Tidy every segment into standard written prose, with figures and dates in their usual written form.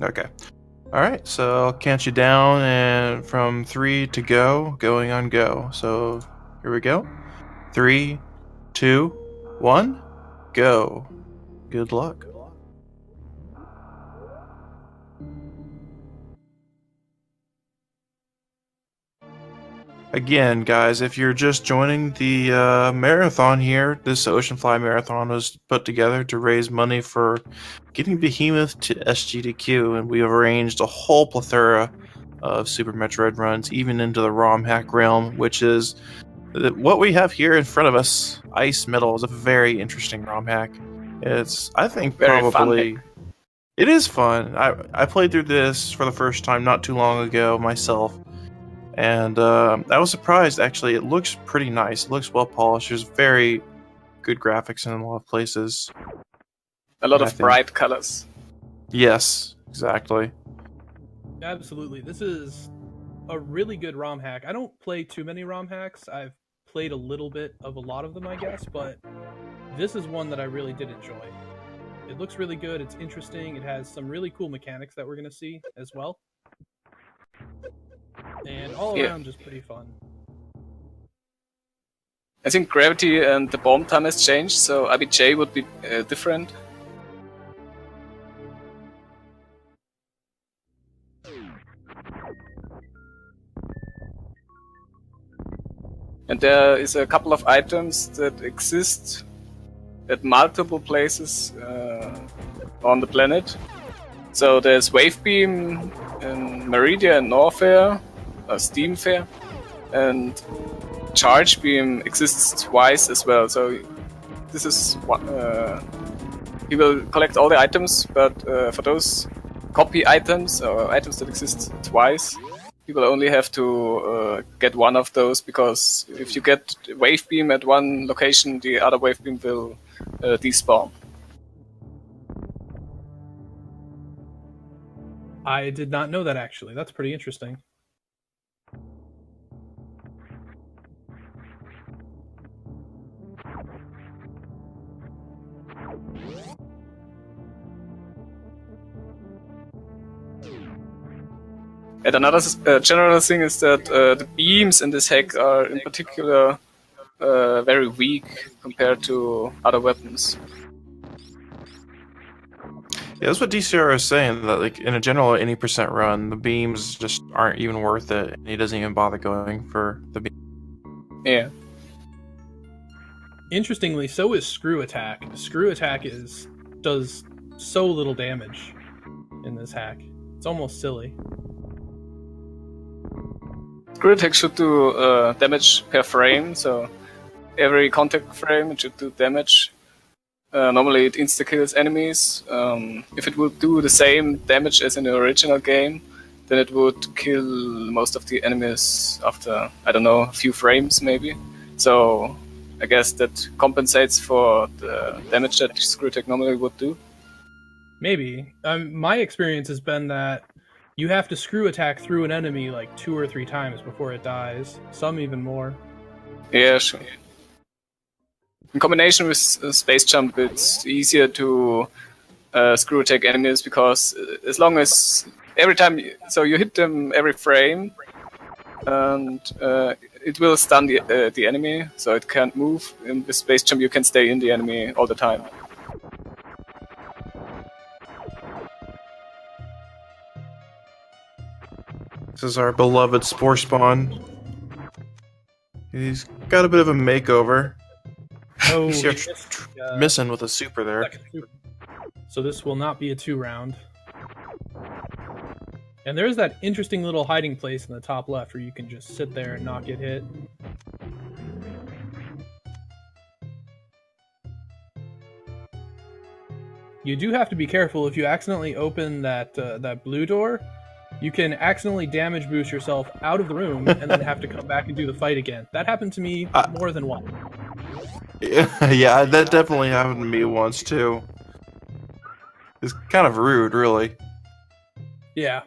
Okay. All right. So I'll count you down, and from 3 to go, going on go. So here we go. 3, 2, 1, go. Good luck. Again, guys, if you're just joining the marathon here, this Oceanfly marathon was put together to raise money for getting Behemoth to SGDQ, and we have arranged a whole plethora of Super Metroid runs, even into the ROM hack realm, which is what we have here in front of us. Ice Metal is a very interesting ROM hack. It's, I think, Very fun hack. probably it is fun. I played through this for the first time not too long ago myself, and I was surprised. Actually, it looks pretty nice. It looks well polished. There's very good graphics in a lot of places. A lot I of think. bright colors. Yes, exactly. Absolutely. This is a really good ROM hack. I don't play too many ROM hacks. I've played a little bit of a lot of them, I guess, but this is one that I really did enjoy. It looks really good. It's interesting. It has some really cool mechanics that we're going to see as well. And all Yeah. around just pretty fun. I think gravity and the bomb time has changed, so IBJ would be different. And there is a couple of items that exist at multiple places on the planet. So there's Wave Beam in Meridia and Norfair, Steam Fair, and Charge Beam exists twice as well. So this is what he will collect all the items, but for those copy items or items that exist twice, you will only have to get one of those, because if you get Wave Beam at one location, the other Wave Beam will despawn. I did not know that, actually. That's pretty interesting. And another general thing is that the beams in this hack are in particular very weak compared to other weapons. Yeah, that's what DCR is saying. That like in a general any percent run, the beams just aren't even worth it. And he doesn't even bother going for the beam. Yeah. Interestingly, so is Screw Attack. Screw Attack does so little damage in this hack. It's almost silly. Screw attack should do damage per frame, so every contact frame it should do damage. Normally it insta-kills enemies. If it would do the same damage as in the original game, then it would kill most of the enemies after, I don't know, a few frames maybe. So I guess that compensates for the damage that Screw attack normally would do. Maybe. My experience has been that you have to Screw Attack through an enemy like 2 or 3 times before it dies. Some even more. Yeah, sure. In combination with Space Jump, it's easier to screw attack enemies, because as long as every time you hit them every frame, and it will stun the enemy, so it can't move. In the Space Jump, you can stay in the enemy all the time. This is our beloved Spore Spawn. He's got a bit of a makeover. Oh, You see he missed, missing with a super there. second super. So this will not be a 2-round. And there is that interesting little hiding place in the top left where you can just sit there and not get hit. You do have to be careful. If you accidentally open that blue door, you can accidentally damage boost yourself out of the room and then have to come back and do the fight again. That happened to me more than once. Yeah, that definitely happened to me once too. It's kind of rude, really. Yeah.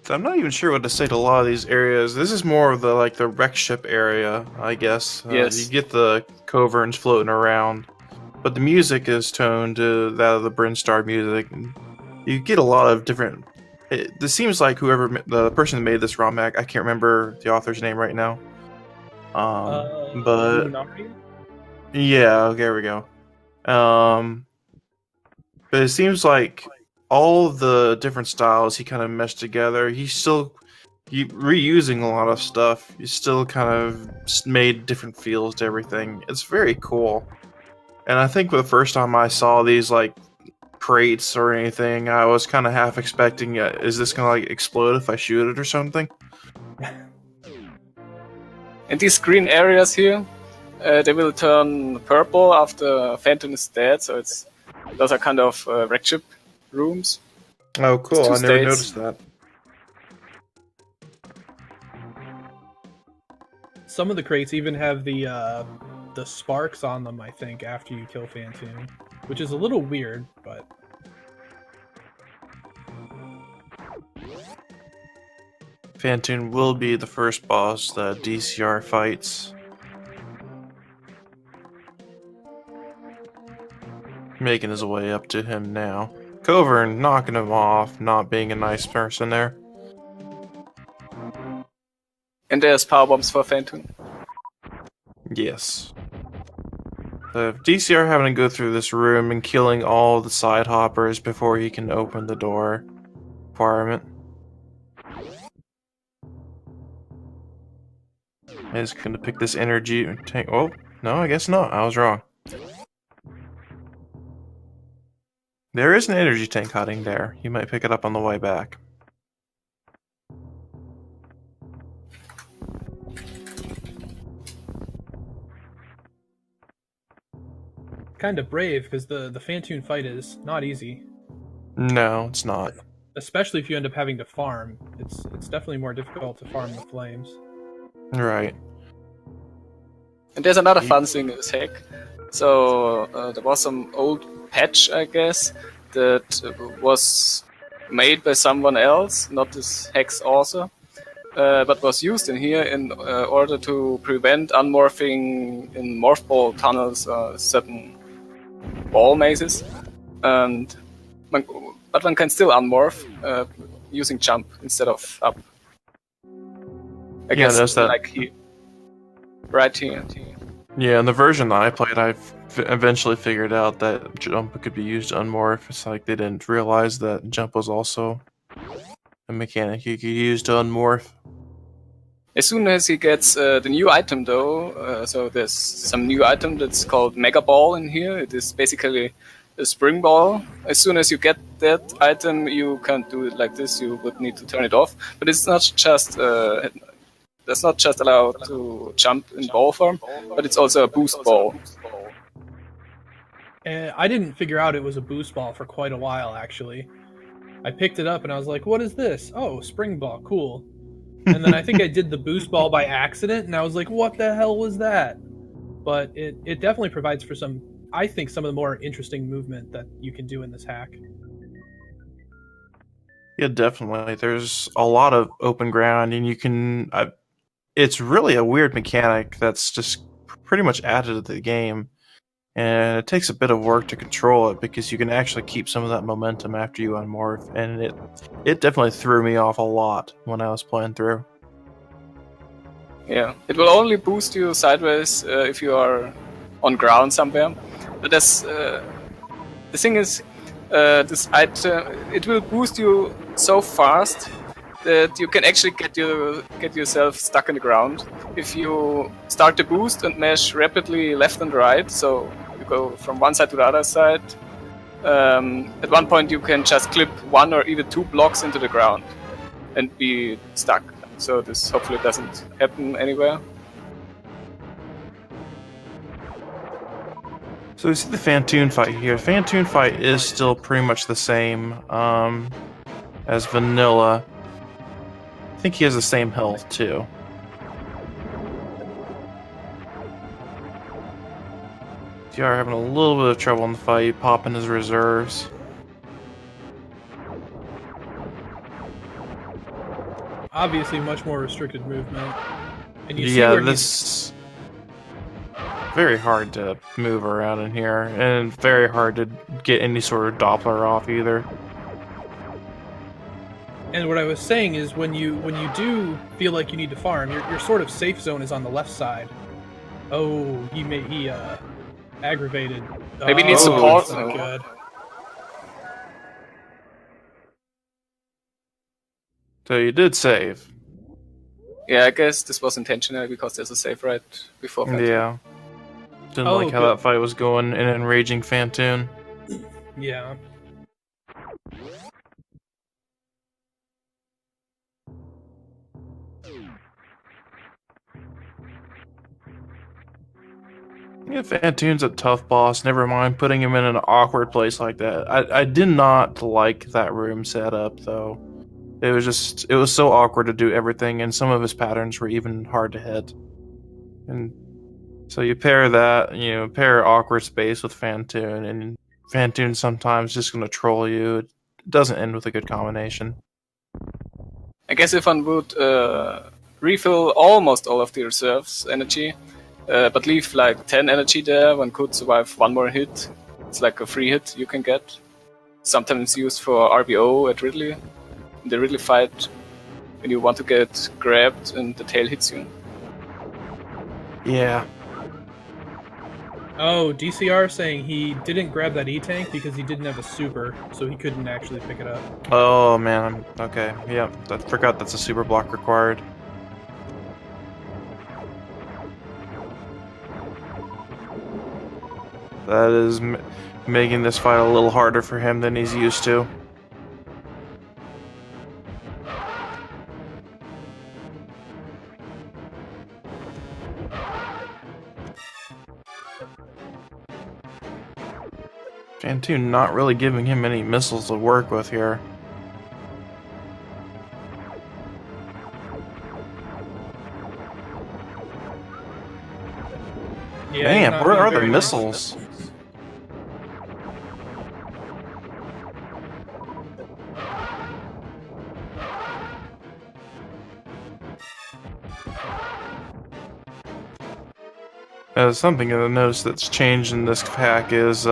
I'm not even sure what to say to a lot of these areas. This is more of the wreck ship area, I guess. Yes. You get the Coverns floating around, but the music is toned to that of the Brinstar music. And you get a lot of different. This seems like the person that made this ROM hack, I can't remember the author's name right now. But Lunari? yeah, there we go. But it seems like all the different styles he kind of meshed together. He's reusing a lot of stuff. He's still kind of made different feels to everything. It's very cool. And I think the first time I saw these crates or anything, I was kind of half expecting, is this gonna explode if I shoot it or something? And these green areas here, they will turn purple after Phantoon is dead. So those are kind of wreck ship rooms. Oh, cool! I never states. noticed that. Some of the crates even have the sparks on them, I think, after you kill Phantoon, which is a little weird, but... Phantoon will be the first boss that DCR fights. Making his way up to him now. Covern knocking him off, not being a nice person there. And there's power bombs for Phantoon. Yes. DCR having to go through this room and killing all the side hoppers before he can open the door requirement. Is going to pick this energy tank. Oh, no, I guess not. I was wrong. There is an energy tank hiding there. You might pick it up on the way back. Kind of brave, because the Phantoon fight is not easy. No, it's not. Especially if you end up having to farm. It's definitely more difficult to farm the flames. Right. And there's another fun thing in this hack. So there was some old patch, I guess, that was made by someone else, not this hack's author, but was used in here in order to prevent unmorphing in morph ball tunnels or certain ball mazes. But one can still unmorph using jump instead of up. I guess that's that. like here. Right here. Yeah, in the version that I played, I've eventually figured out that jump could be used to unmorph. It's like they didn't realize that jump was also a mechanic you could use to unmorph. As soon as he gets the new item though, so there's some new item that's called Mega Ball in here. It is basically a spring ball. As soon as you get that item, you can't do it like this. You would need to turn it off. But it's not just that's not just allowed to jump in ball form, but it's also a boost ball. I didn't figure out it was a boost ball for quite a while, actually. I picked it up and I was like, what is this? Oh, spring ball, cool. And then I think I did the boost ball by accident, and I was like, what the hell was that? But it definitely provides for some of the more interesting movement that you can do in this hack. Yeah, definitely. There's a lot of open ground, and you can... it's really a weird mechanic that's just pretty much added to the game. And it takes a bit of work to control it because you can actually keep some of that momentum after you unmorph, and it definitely threw me off a lot when I was playing through. Yeah, it will only boost you sideways if you are on ground somewhere. But that's the thing is, this item it will boost you so fast that you can actually get yourself stuck in the ground if you start the boost and mash rapidly left and right. So you go from one side to the other side. At one point you can just clip 1 or even 2 blocks into the ground and be stuck. So this hopefully doesn't happen anywhere. So we see the Phantoon fight here. Phantoon fight is still pretty much the same as vanilla. I think he has the same health too. DCR having a little bit of trouble in the fight, popping his reserves. obviously much more restricted movement. And you see Yeah, where this very hard to move around in here, and very hard to get any sort of Doppler off either. And what I was saying is, when you do feel like you need to farm, your sort of safe zone is on the left side. Oh, he aggravated. Maybe he needs Oh, support. that's not good. So you did save. Yeah, I guess this was intentional because there's a save right before Phantoon. Yeah. Didn't Oh, like how good. that fight was going in Enraging Phantoon. Yeah. Yeah, Phantoon's a tough boss. Never mind putting him in an awkward place like that. I did not like that room setup, though. It was so awkward to do everything, and some of his patterns were even hard to hit. And so you pair that, pair awkward space with Phantoon, and Phantoon's sometimes just going to troll you. It doesn't end with a good combination. I guess if one would refill almost all of the reserves energy, but leave like 10 energy there, one could survive one more hit. It's like a free hit you can get. Sometimes used for RBO at Ridley. In the Ridley fight, when you want to get grabbed and the tail hits you. Yeah. Oh, DCR saying he didn't grab that E-Tank because he didn't have a super, so he couldn't actually pick it up. Oh, man. Okay. Yeah, I forgot that's a super block required. That is making this fight a little harder for him than he's used to. Phantoon not really giving him any missiles to work with here. Yeah, Man, he's not where being are the very nice with missiles? it. Something I noticed that's changed in this pack is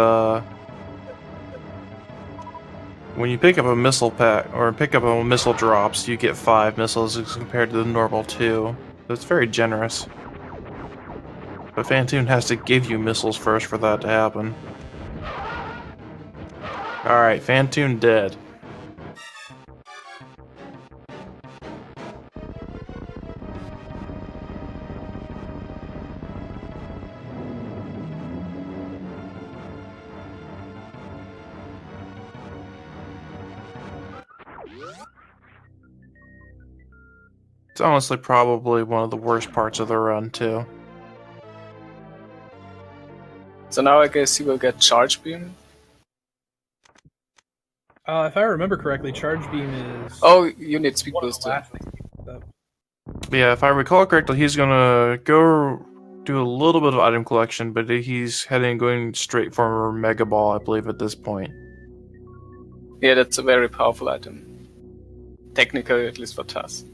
when you pick up a missile pack or pick up a missile drops, you get 5 missiles as compared to the normal 2. That's very generous. But Phantoon has to give you missiles first for that to happen. Alright, Phantoon dead. It's honestly probably one of the worst parts of the run, too. So now I guess he will get Charge Beam. If I remember correctly, Charge Beam is Oh, you need Speed one of the Booster. last things he picks up. Yeah, if I recall correctly, he's gonna go do a little bit of item collection, but he's going straight for Mega Ball, I believe, at this point. Yeah, that's a very powerful item. Technically, at least for TAS.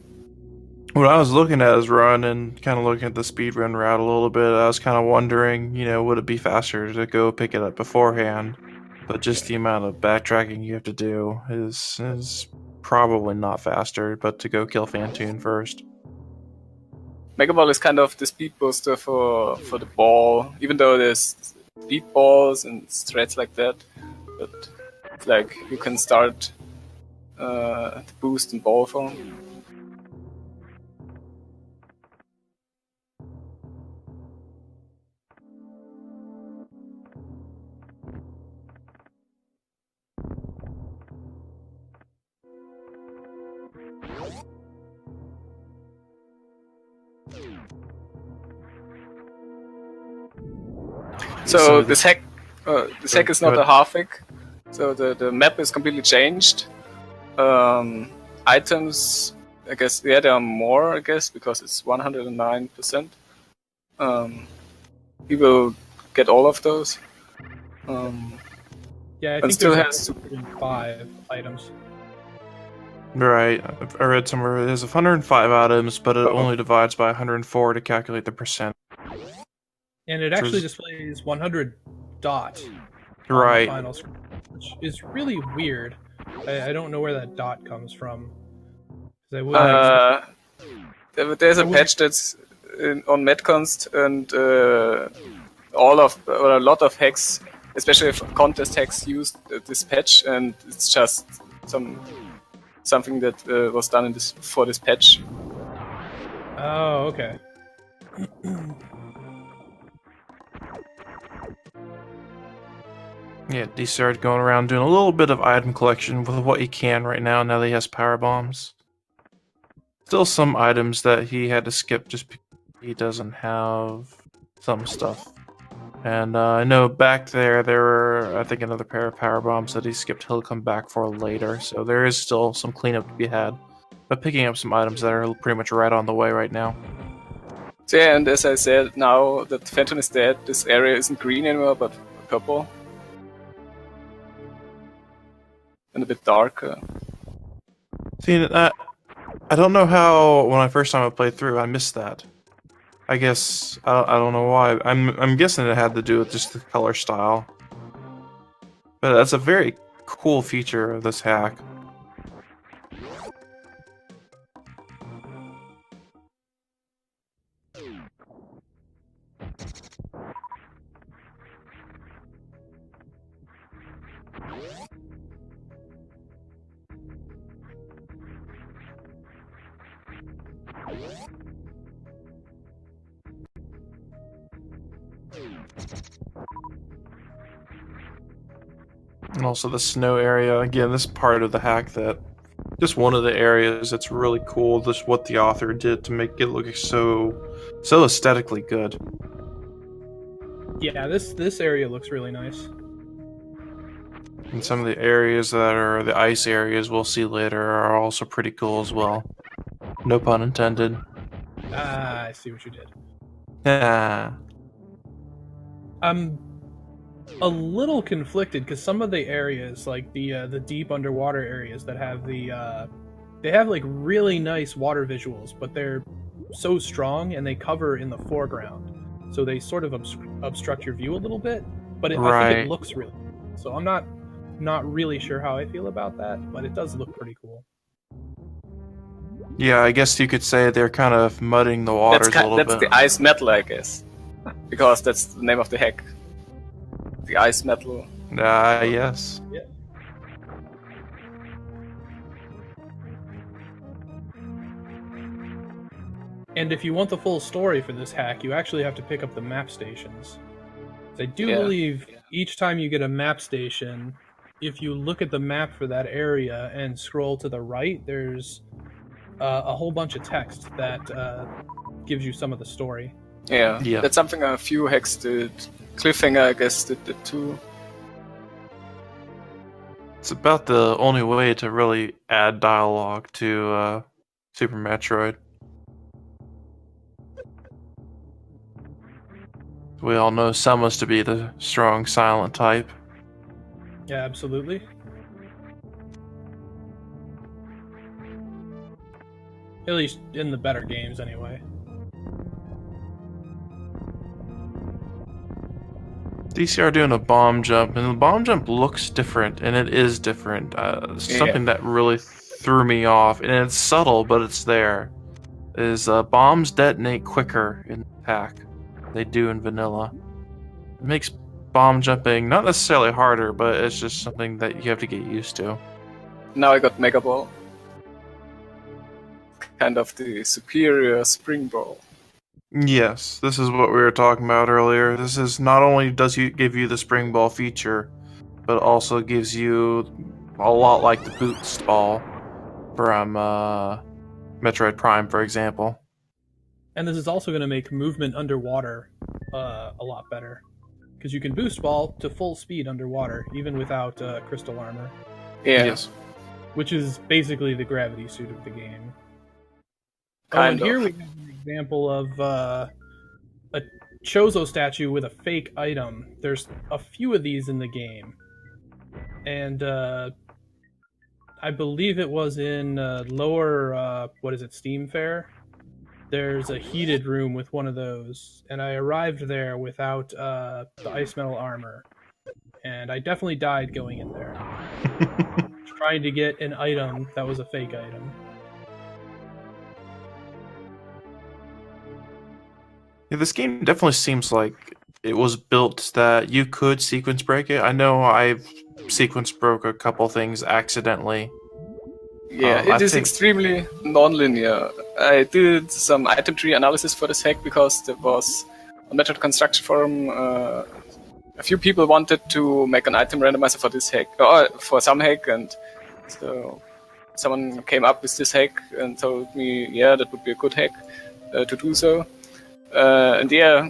When I was looking at his run and kind of looking at the speedrun route a little bit, I was kind of wondering, would it be faster to go pick it up beforehand? But just the amount of backtracking you have to do is probably not faster, but to go kill Phantoon first. Mega Ball is kind of the speed booster for the ball, even though there's speed balls and threats like that. But it's like you can start the boost in ball form. So this hack is not a half hack. So the map is completely changed. Items, I guess, there are more, I guess, because it's 109%. He will get all of those. Yeah, I And think still there's has to. 5 items. Right. I read somewhere it has 105 items, but it Oh. only divides by 104 to calculate the percent. And it actually displays 100 dot on Right. the final screen, which is really weird. I don't know where that dot comes from. 'Cause I wouldn't expect- There's I a wouldn't- patch that's on Metconst, and a lot of hacks, especially if contest hacks, used this patch, and it's just something that was done for this patch. Oh, okay. Yeah, DCR going around doing a little bit of item collection with what he can right now that he has power bombs. Still some items that he had to skip just because he doesn't have some stuff. And I know back there were, I think, another pair of power bombs that he skipped he'll come back for later, so there is still some cleanup to be had. But picking up some items that are pretty much right on the way right now. So yeah, and as I said, now that Phantoon is dead, this area isn't green anymore, but purple. And a bit darker. See, I don't know how, when I first time I played through, I missed that. I guess, I don't know why. I'm guessing it had to do with just the color style. But that's a very cool feature of this hack. And also the snow area. Again, this part of the hack that just one of the areas that's really cool. Just what the author did to make it look so aesthetically good. Yeah, this area looks really nice. And some of the areas that are the ice areas we'll see later are also pretty cool as well. No pun intended. Ah, I see what you did. Ah. I'm a little conflicted because some of the areas, like the deep underwater areas that have they have like really nice water visuals, but they're so strong and they cover in the foreground, so they sort of obstruct your view a little bit. But I think Right. it looks really cool. So I'm not really sure how I feel about that, but it does look pretty cool. Yeah, I guess you could say they're kind of mudding the waters a little That's bit. the ice metal, I guess. Because that's the name of the hack. The ice metal. Ah, yes. Yeah. And if you want the full story for this hack, you actually have to pick up the map stations. I do believe each time you get a map station, if you look at the map for that area and scroll to the right, there's a whole bunch of text that gives you some of the story. Yeah. Yeah. That's something a few hacks did. Cliffhanger, I guess, did too. It's about the only way to really add dialogue to Super Metroid. We all know Samus to be the strong silent type. Yeah, absolutely. At least in the better games, anyway. DCR doing a bomb jump, and the bomb jump looks different, and it is different. Something that really threw me off, and it's subtle, but it's there, is bombs detonate quicker in the pack than they do in vanilla. It makes bomb jumping not necessarily harder, but it's just something that you have to get used to. Now I got Mega Ball. Kind of the superior Spring Ball. Yes, this is what we were talking about earlier. This is not only does you give you the spring ball feature, but also gives you a lot like the boost ball from Metroid Prime, for example. And this is also going to make movement underwater a lot better. Because you can boost ball to full speed underwater, even without crystal armor. Yeah. Yes. Which is basically the gravity suit of the game. Kind and here of. we have an example of a Chozo statue with a fake item. There's a few of these in the game. And I believe it was in lower, what is it, Steam Fair? There's a heated room with one of those, and I arrived there without the ice metal armor, and I definitely died going in there, trying to get an item that was a fake item. Yeah, this game definitely seems like it was built that you could sequence break it. I know I've sequence broke a couple things accidentally. Yeah, I it is think extremely non-linear. I did some item tree analysis for this hack because there was on Metroid Construction Forum a few people wanted to make an item randomizer for this hack, or for some hack, and so someone came up with this hack and told me, yeah, that would be a good hack to do so. And yeah,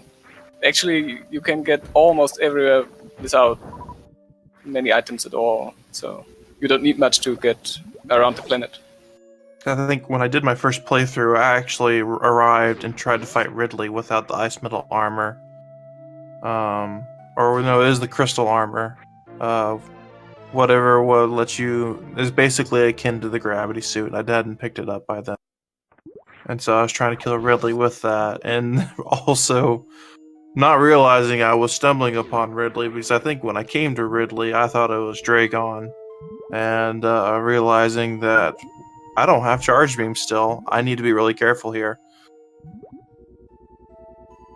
actually, you can get almost everywhere without many items at all. So you don't need much to get around the planet. I think when I did my first playthrough, I actually arrived and tried to fight Ridley without the ice metal armor. Or no, it is the crystal armor. Whatever will let you is basically akin to the gravity suit. I hadn't picked it up by then, and so I was trying to kill Ridley with that, and also not realizing I was stumbling upon Ridley because I think when I came to Ridley, I thought it was Dragon, and realizing that I don't have charge beam still. I need to be really careful here.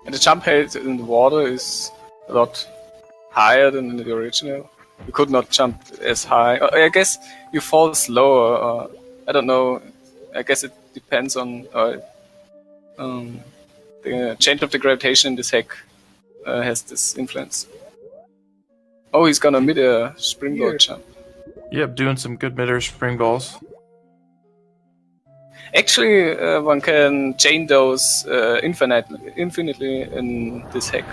And the jump height in the water is a lot higher than in the original. You could not jump as high. I guess you fall slower. I don't know. I guess it depends on the change of the gravitation in this hack has this influence. Oh, he's gonna mid a springboard jump. Yep, doing some good mid-air spring balls. Actually, one can chain those infinitely in this hack.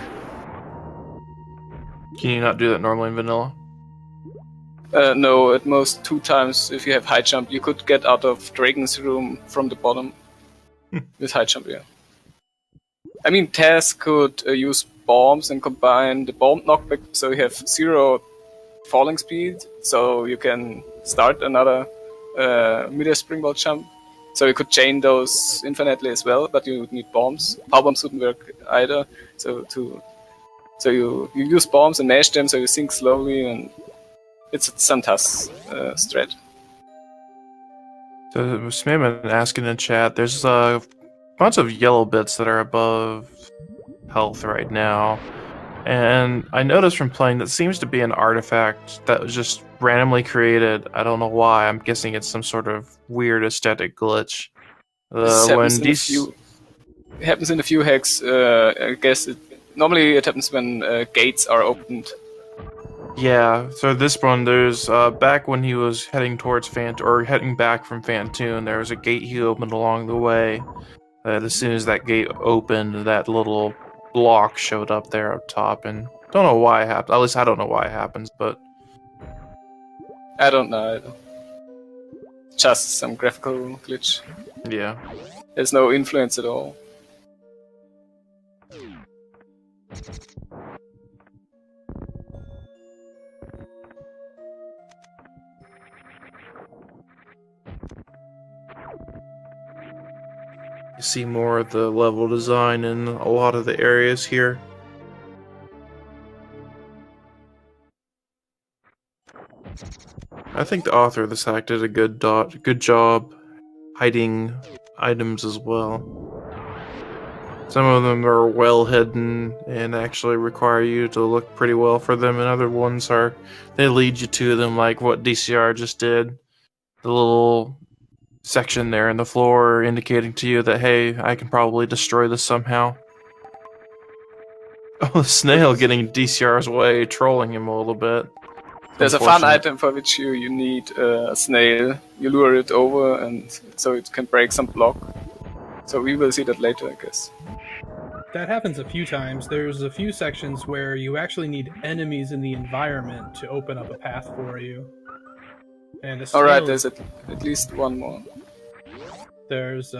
Can you not do that normally in vanilla? No, at most 2 times if you have high jump. You could get out of Dragon's room from the bottom with high jump, yeah. I mean, Taz could use bombs and combine the bomb knockback so you have 0 falling speed, so you can start another mid-air springboard jump. So you could chain those infinitely as well, but you would need bombs. Power bombs wouldn't work either. So you use bombs and mash them so you sink slowly, and it's a Santas strat. So Smayman asking in chat, there's a bunch of yellow bits that are above health right now. And I noticed from playing that seems to be an artifact that was just randomly created. I don't know why. I'm guessing it's some sort of weird aesthetic glitch. It happens in a few hacks. I guess normally it happens when gates are opened. Yeah, so this one, there's back when he was heading towards heading back from Phantoon, there was a gate he opened along the way. As soon as that gate opened, that little block showed up there up top, and don't know why it happened. At least I don't know why it happens, but I don't know either. Just some graphical glitch. yeah. There's no influence at all. You see more of the level design in a lot of the areas here. I think the author of this hack did a good job hiding items as well. Some of them are well hidden and actually require you to look pretty well for them, and other ones they lead you to them, like what DCR just did. The little section there in the floor indicating to you that, hey, I can probably destroy this somehow. Oh, the snail getting DCR's way, trolling him a little bit. There's a fun item for which you need a snail. You lure it over, and so it can break some block. So we will see that later, I guess. That happens a few times. There's a few sections where you actually need enemies in the environment to open up a path for you. And alright, there's at least one more. There's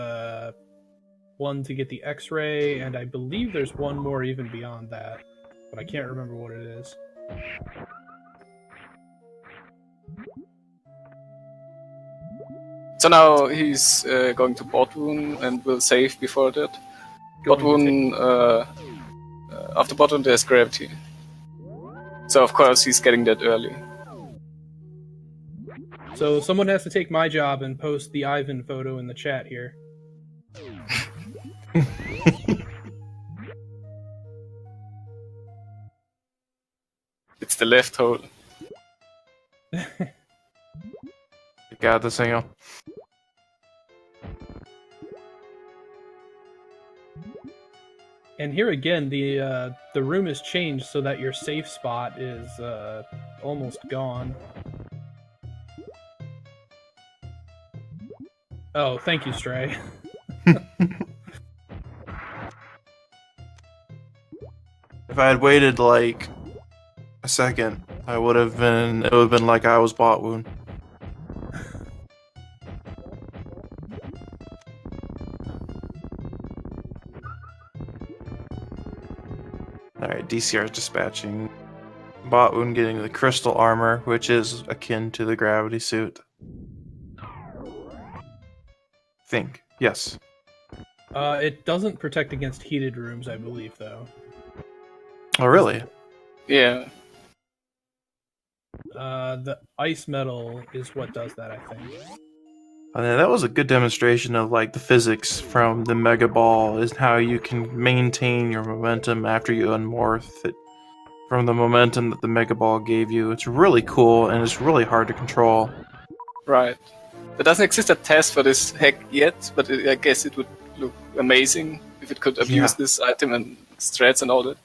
one to get the X-ray, and I believe there's one more even beyond that, but I can't remember what it is. So now he's going to Botwoon and will save before that. Botwoon, after Botwoon there's gravity. So of course he's getting that early. So someone has to take my job and post the Ivan photo in the chat here. It's the left hole. You got the signal. And here again, the room is changed so that your safe spot is almost gone. Oh, thank you, Stray. If I had waited like a second, it would have been like I was Botwoon. Alright, DCR is dispatching. Botwoon getting the crystal armor, which is akin to the gravity suit. Think. Yes. It doesn't protect against heated rooms, I believe, though. Oh, really? Yeah. The ice metal is what does that, I think. And that was a good demonstration of like the physics from the Mega Ball, is how you can maintain your momentum after you unmorph it from the momentum that the Mega Ball gave you. It's really cool and it's really hard to control. Right. There doesn't exist a test for this hack yet, but I guess it would look amazing if it could abuse this item and strats and all that.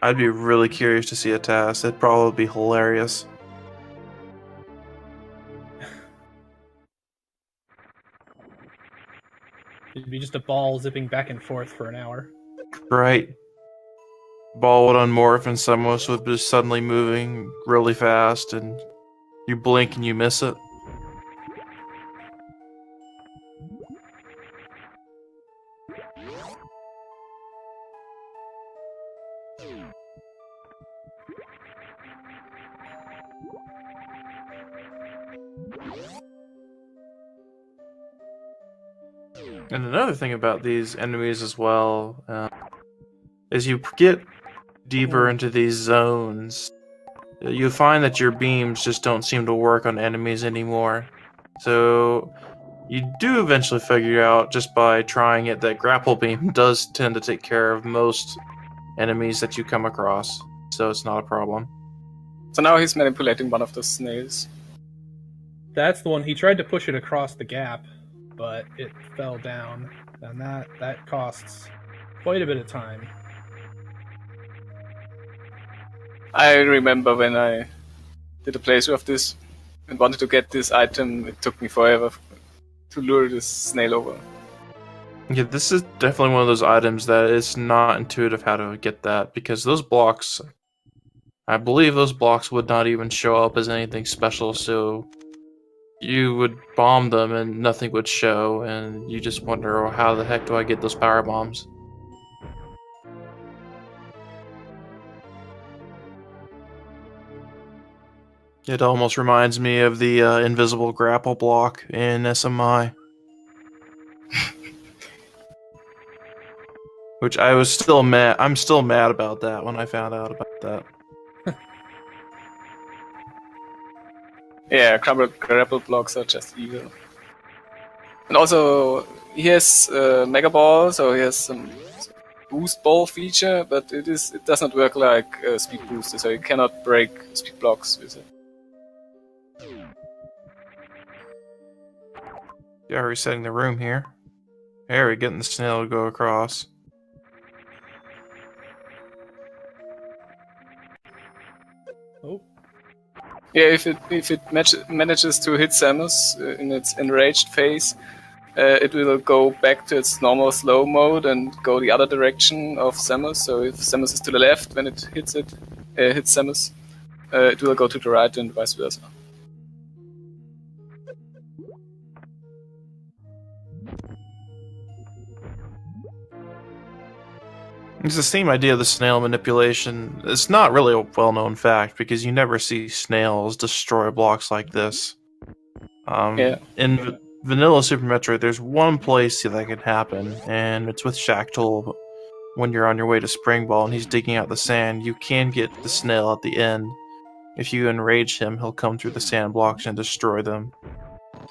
I'd be really curious to see a test. It'd probably be hilarious. It'd be just a ball zipping back and forth for an hour. Right. Ball would unmorph and Samus would be suddenly moving really fast and you blink and you miss it. And another thing about these enemies as well, is you get deeper into these zones, you find that your beams just don't seem to work on enemies anymore. So you do eventually figure out just by trying it that grapple beam does tend to take care of most enemies that you come across. So it's not a problem. So now he's manipulating one of the snails. That's the one. He tried to push it across the gap, but it fell down, and that costs quite a bit of time. I remember when I did a playthrough of this and wanted to get this item, it took me forever to lure this snail over. Yeah, this is definitely one of those items that it's not intuitive how to get that, because those blocks, I believe those blocks would not even show up as anything special, so you would bomb them and nothing would show, and you just wonder, oh, how the heck do I get those power bombs? It almost reminds me of the invisible grapple block in SMI. Which I was still mad. I'm still mad about that when I found out about that. Yeah, grapple blocks are just evil. And also, he has Mega Ball, so he has some boost ball feature, but it does not work like speed booster, so you cannot break speed blocks with it. Yeah, resetting the room here. There, we're getting the snail to go across. Oh. Yeah, if it manages to hit Samus in its enraged phase, it will go back to its normal slow mode and go the other direction of Samus. So if Samus is to the left when it hits Samus, it will go to the right and vice versa. It's the same idea of the snail manipulation. It's not really a well-known fact because you never see snails destroy blocks like this. In vanilla Super Metroid, there's one place that can happen, and it's with Shacktool. When you're on your way to Spring Ball and he's digging out the sand, you can get the snail at the end. If you enrage him, he'll come through the sand blocks and destroy them.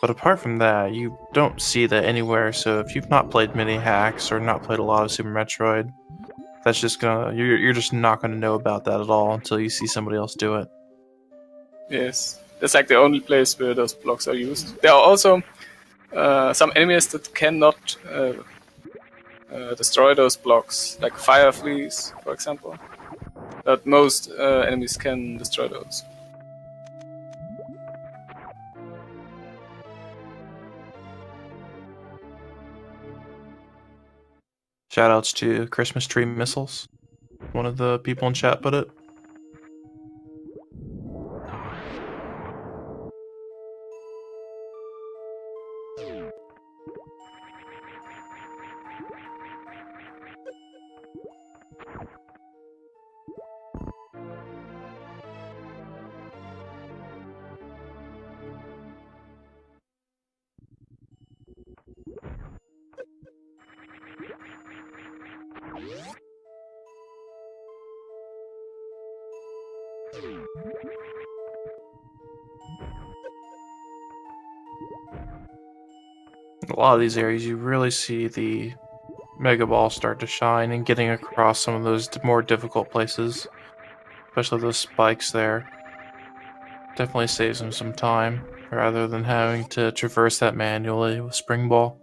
But apart from that, you don't see that anywhere, so if you've not played many hacks or not played a lot of Super Metroid, that's just you're just not gonna know about that at all until you see somebody else do it. Yes, that's like the only place where those blocks are used. There are also some enemies that cannot destroy those blocks, like fire fleas, for example. But most enemies can destroy those. Shoutouts to Christmas tree missiles. One of the people in chat put it. A lot of these areas, you really see the Mega Ball start to shine and getting across some of those more difficult places, especially those spikes there. Definitely saves them some time, rather than having to traverse that manually with Spring Ball.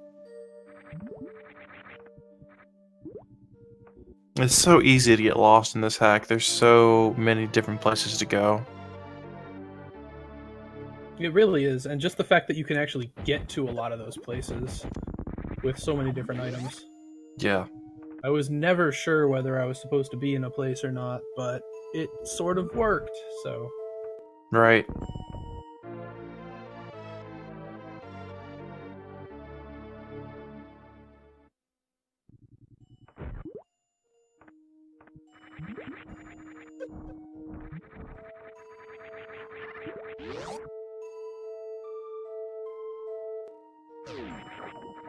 It's so easy to get lost in this hack. There's so many different places to go. It really is, and just the fact that you can actually get to a lot of those places with so many different items. Yeah. I was never sure whether I was supposed to be in a place or not, but it sort of worked, so... Right.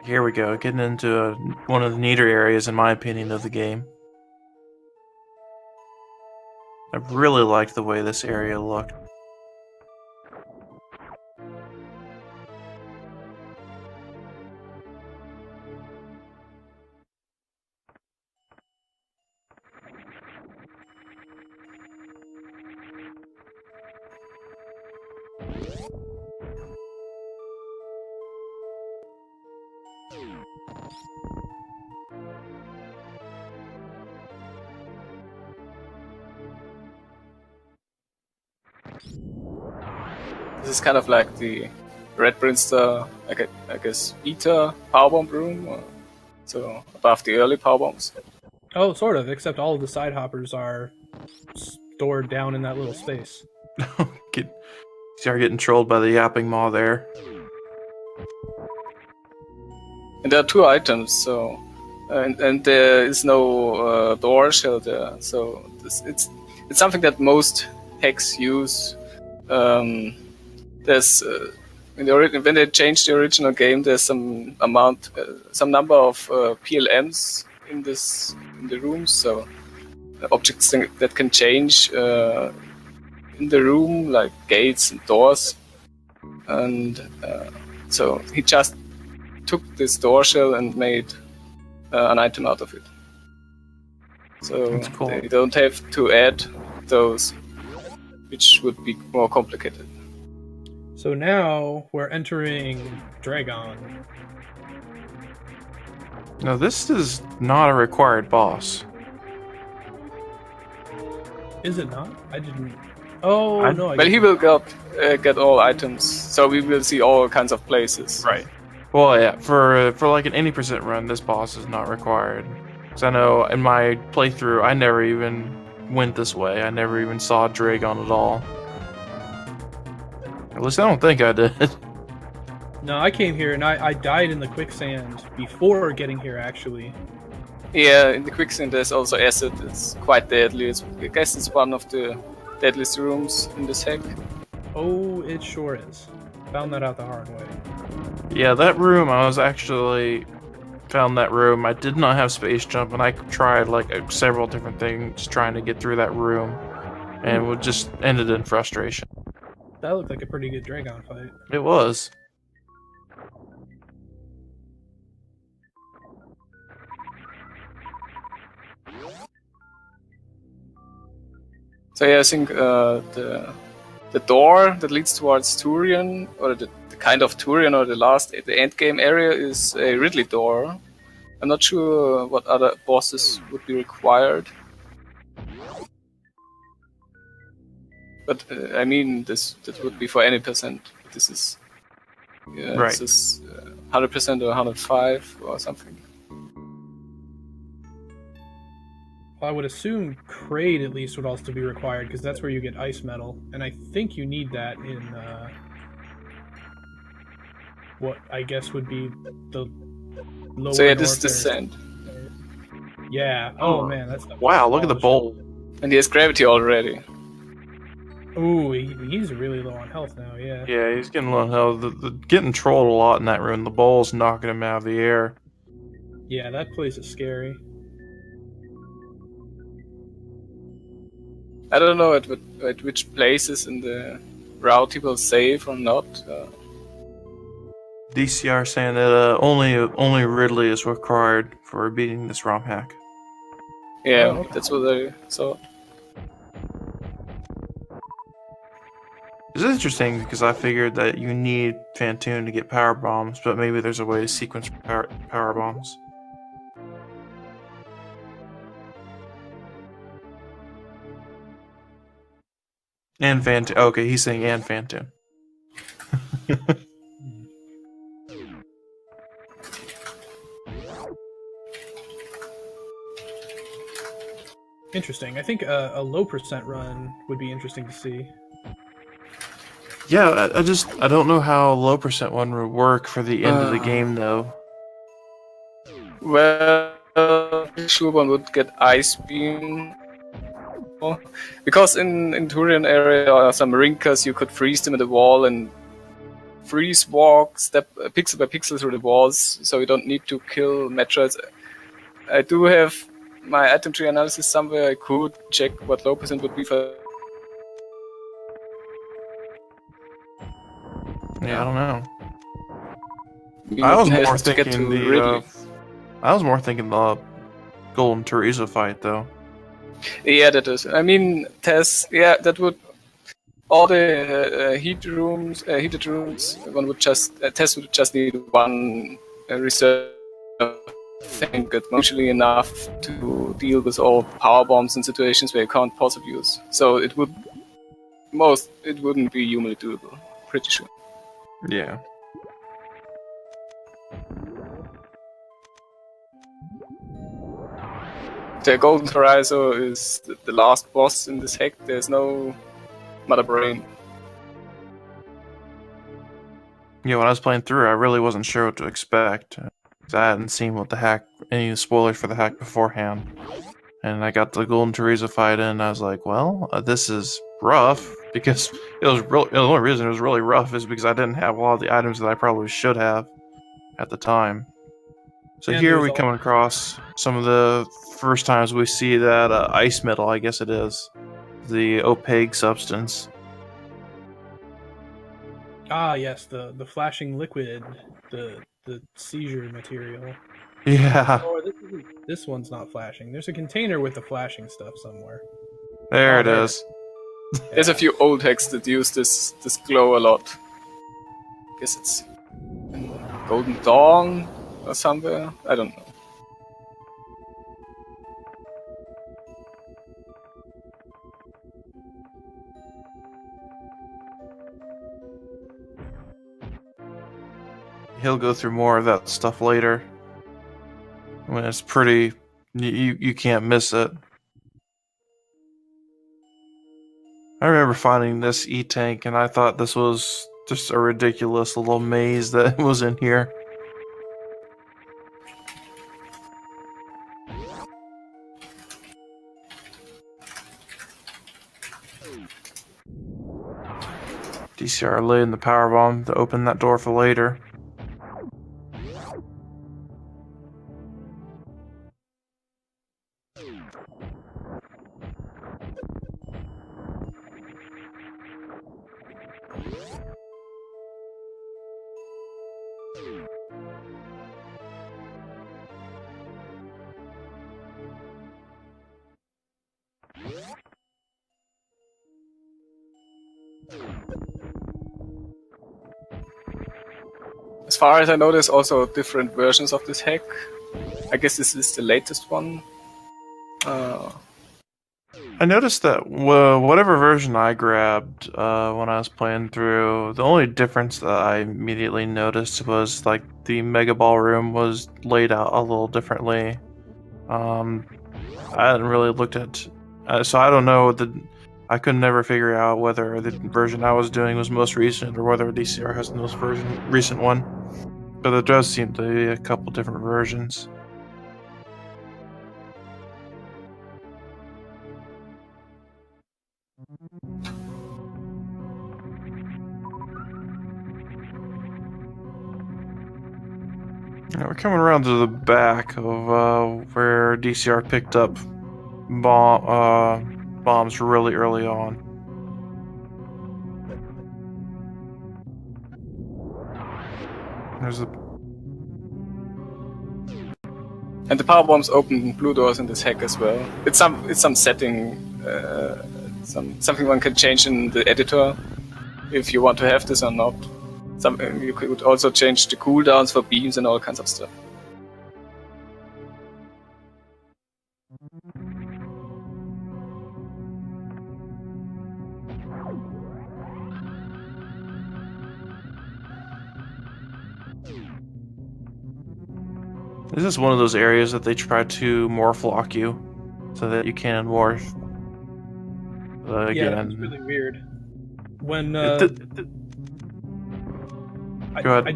Here we go, getting into one of the neater areas, in my opinion, of the game. I really liked the way this area looked. This is kind of like the Red Brinster, I guess, Beta Powerbomb room, so above the early Powerbombs. Oh, sort of, except all of the side hoppers are stored down in that little space. Start getting trolled by the yapping maw there. And there are two items, so and there is no door shell there, so it's something that most hacks use. There's when they changed the original game, there's some number of PLMs in the rooms, so objects that can change in the room, like gates and doors, and so he just took this door shell and made an item out of it. So That's cool. They don't have to add those, which would be more complicated. So now we're entering Dragon. No, this is not a required boss. Is it not? I didn't... Oh, no. But he will get all items, so we will see all kinds of places. Right. Well, yeah, for like an 80% run, this boss is not required. Because I know in my playthrough, I never even went this way. I never even saw Dragon at all. At least I don't think I did. No, I came here and I died in the quicksand before getting here, actually. Yeah, in the quicksand there's also acid. It's quite deadly. I guess it's one of the deadliest rooms in this hack. Oh, it sure is. Found that out the hard way. Yeah, that room, I was actually found that room. I did not have space jump, and I tried like several different things trying to get through that room, and it just ended in frustration. That looked like a pretty good Dragon fight. It was. So yeah, I think the door that leads towards Turian, or the kind of Turian, or the end game area is a Ridley door. I'm not sure what other bosses would be required. But I mean, that would be for any percent. This is Right. This is 100% or 105 or something. Well, I would assume Kraid at least would also be required because that's where you get ice metal, and I think you need that in what I guess would be the lower. So yeah, this north descent. Yeah. Oh man, that's Wow, look at the bowl. And he has gravity already. Ooh, he's really low on health now. Yeah. Yeah, he's getting low on health. Getting trolled a lot in that room. The bowl's knocking him out of the air. Yeah, that place is scary. I don't know at which places in the route he will save or not. DCR saying that only Ridley is required for beating this ROM hack. Yeah, Oh, okay. that's what I saw. It's interesting because I figured that you need Phantoon to get power bombs, but maybe there's a way to sequence power bombs. And Phantoon. Okay, he's saying and Phantoon. Interesting. I think a low percent run would be interesting to see. Yeah, I don't know how a low percent one would work for the end of the game though. Well, sure one would get ice beam. Because in Turian area or some rinkas you could freeze them at the wall and freeze walk, step pixel by pixel through the walls, so you don't need to kill Metroids. I do have my item tree analysis somewhere. I could check what low percent would be for. Yeah, I don't know. You I was have more to get thinking to Ridley. the Golden Teresa fight though. Yeah, that is. I mean, Tess. Yeah, that would. All the heated rooms. One would just Tess would just need one reserve. I think it's usually enough to deal with all power bombs in situations where you can't possibly use. So it wouldn't be humanly doable. Pretty sure. Yeah. The Golden Teresa is the last boss in this hack. There's no Mother Brain. Yeah, when I was playing through, I really wasn't sure what to expect. 'Cause I hadn't seen any spoilers for the hack beforehand. And I got the Golden Teresa fight in, and I was like, well, this is rough. Because the only reason it was really rough is because I didn't have a lot of the items that I probably should have at the time. So And here there's we come across some of the first times we see that ice metal, I guess it is. The opaque substance. Ah, yes, the flashing liquid, the seizure material. Yeah, Or this one's not flashing. There's a container with the flashing stuff somewhere. there Oh, it there. is. There's a few old hacks that use this glow a lot. Guess it's in Golden Dawn or somewhere. I don't know. He'll go through more of that stuff later. When it's pretty, you can't miss it. I remember finding this E-tank, and I thought this was just a ridiculous little maze that was in here. DCR laying the power bomb to open that door for later. As far as I know, there's also different versions of this hack. I guess this is the latest one. I noticed that whatever version I grabbed when I was playing through, the only difference that I immediately noticed was like the Mega Ballroom was laid out a little differently. I hadn't really looked at, so I don't know. I could never figure out whether the version I was doing was most recent or whether DCR has the most recent one. But there does seem to be a couple different versions. Now we're coming around to the back of where DCR picked up bombs really early on. There's a And the power bombs open blue doors in this hack as well. It's some setting, something one can change in the editor if you want to have this or not. You could also change the cooldowns for beams and all kinds of stuff. This is one of those areas that they try to morph lock you so that you can't morph. Yeah, Again. that's really weird. When Go ahead.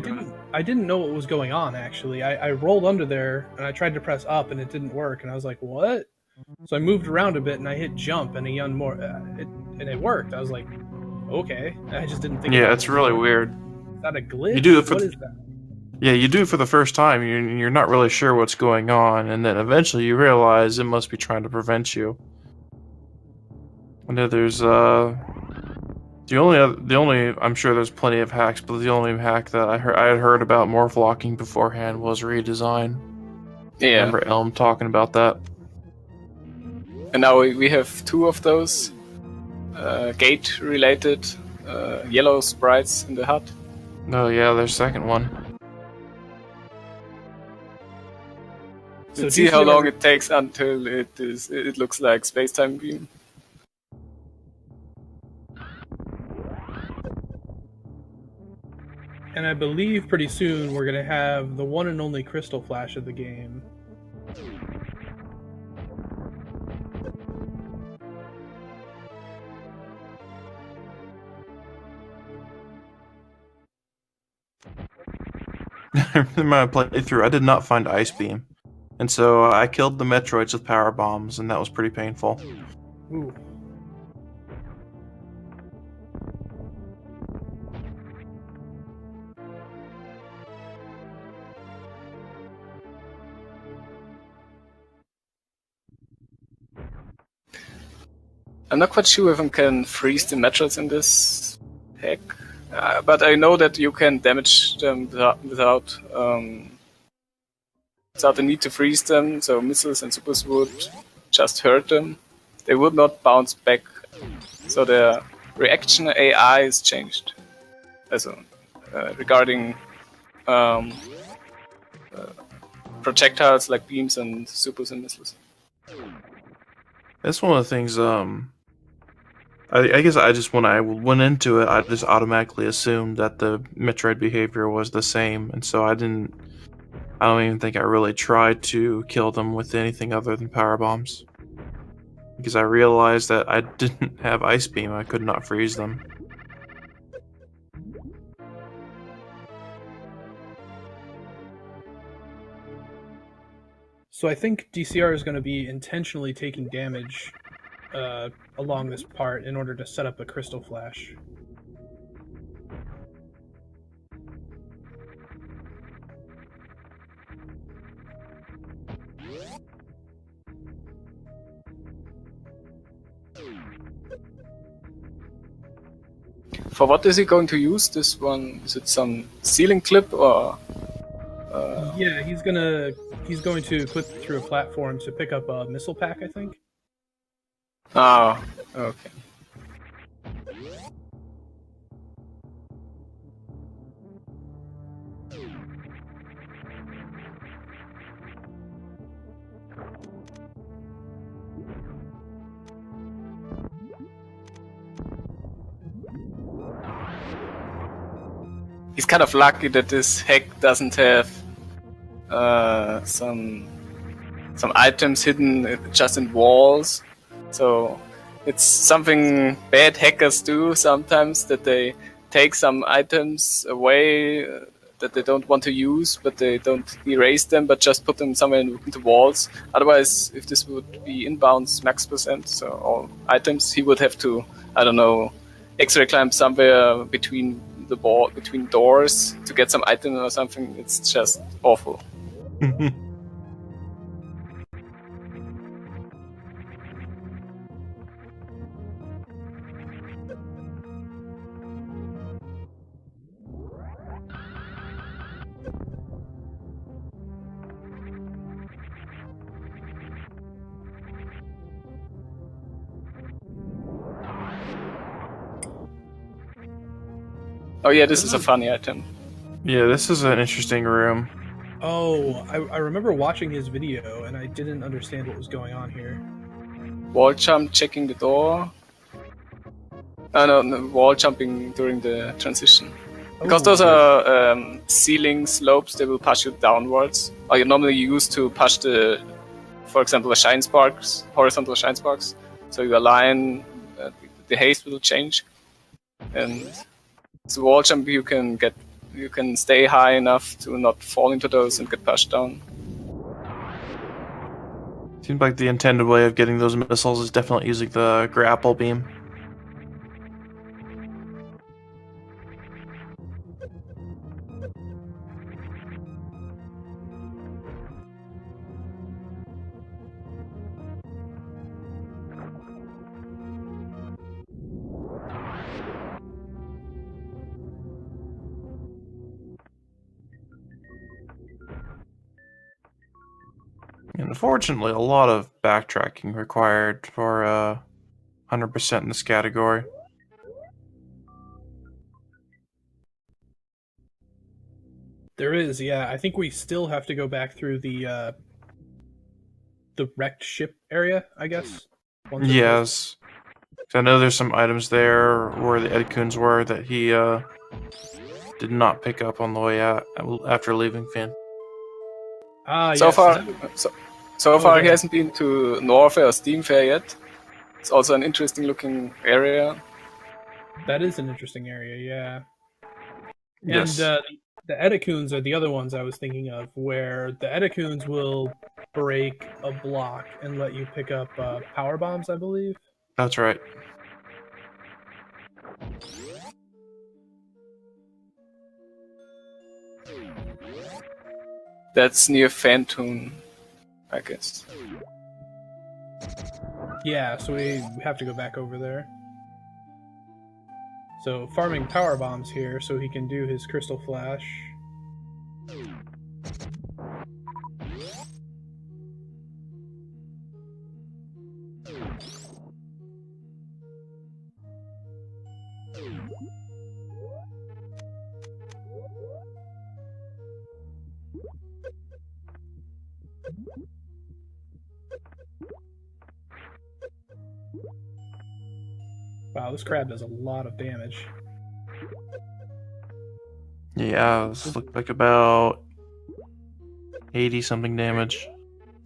I didn't know what was going on actually. I rolled under there and I tried to press up and it didn't work and I was like, what? So I moved around a bit and I hit jump and it worked. I was like, okay. I just didn't think. Yeah, it's really weird. Is that a glitch? You do it for what is that? Yeah, you do it for the first time. You're not really sure what's going on, and then eventually you realize it must be trying to prevent you. I know there's the only I'm sure there's plenty of hacks, but the only hack that I had heard about morph locking beforehand was redesign. Yeah. I remember Elm talking about that. And now we have two of those gate-related yellow sprites in the hut. Oh yeah, there's a second one. So see how long it takes until it looks like space-time beam. And I believe pretty soon we're gonna have the one and only crystal flash of the game. In my playthrough, I did not find Ice Beam. And so I killed the Metroids with power bombs, and that was pretty painful. Ooh. I'm not quite sure if I can freeze the Metroids in this hack, but I know that you can damage them without the need to freeze them, so missiles and supers would just hurt them. They would not bounce back, so their reaction AI is changed. Also, regarding projectiles like beams and supers and missiles. That's one of the things, I guess I just, when I went into it, I just automatically assumed that the Metroid behavior was the same, and so I don't even think I really tried to kill them with anything other than power bombs. Because I realized that I didn't have Ice Beam, I could not freeze them. So I think DCR is going to be intentionally taking damage along this part in order to set up a crystal flash. For what is he going to use this one? Is it some ceiling clip or? Yeah, he's going to clip through a platform to pick up a missile pack, I think. Oh, okay. He's kind of lucky that this hack doesn't have some items hidden just in walls. So it's something bad hackers do sometimes, that they take some items away that they don't want to use, but they don't erase them, but just put them somewhere into walls. Otherwise, if this would be inbounds max %, so all items, he would have to, I don't know, X-ray climb somewhere between between doors to get some item or something. It's just awful. Oh yeah, this is a funny item. Yeah, this is an interesting room. Oh, I remember watching his video and I didn't understand what was going on here. Wall jump, checking the door. No, wall jumping during the transition. Because those are ceiling slopes, they will push you downwards. Or you normally use to push for example, the shine sparks, horizontal shine sparks. So you align, the haste will change. And the wall jump, you can stay high enough to not fall into those and get pushed down. Seems like the intended way of getting those missiles is definitely using the grapple beam. And unfortunately, a lot of backtracking required for 100% in this category. There is, yeah. I think we still have to go back through the wrecked ship area, I guess. Yes. I know there's some items there where the Edcoons were that he did not pick up on the way out after leaving Finn. So far he hasn't been to Norfair or Steamfair yet. It's also an interesting looking area. That is an interesting area, yeah. Yes. And the Edicoons are the other ones I was thinking of, where the Edicoons will break a block and let you pick up power bombs, I believe. That's right. That's near Phantoon, I guess. Yeah, so we have to go back over there. So farming power bombs here so he can do his crystal flash. Wow, this crab does a lot of damage. Yeah, this looked like about 80 something damage.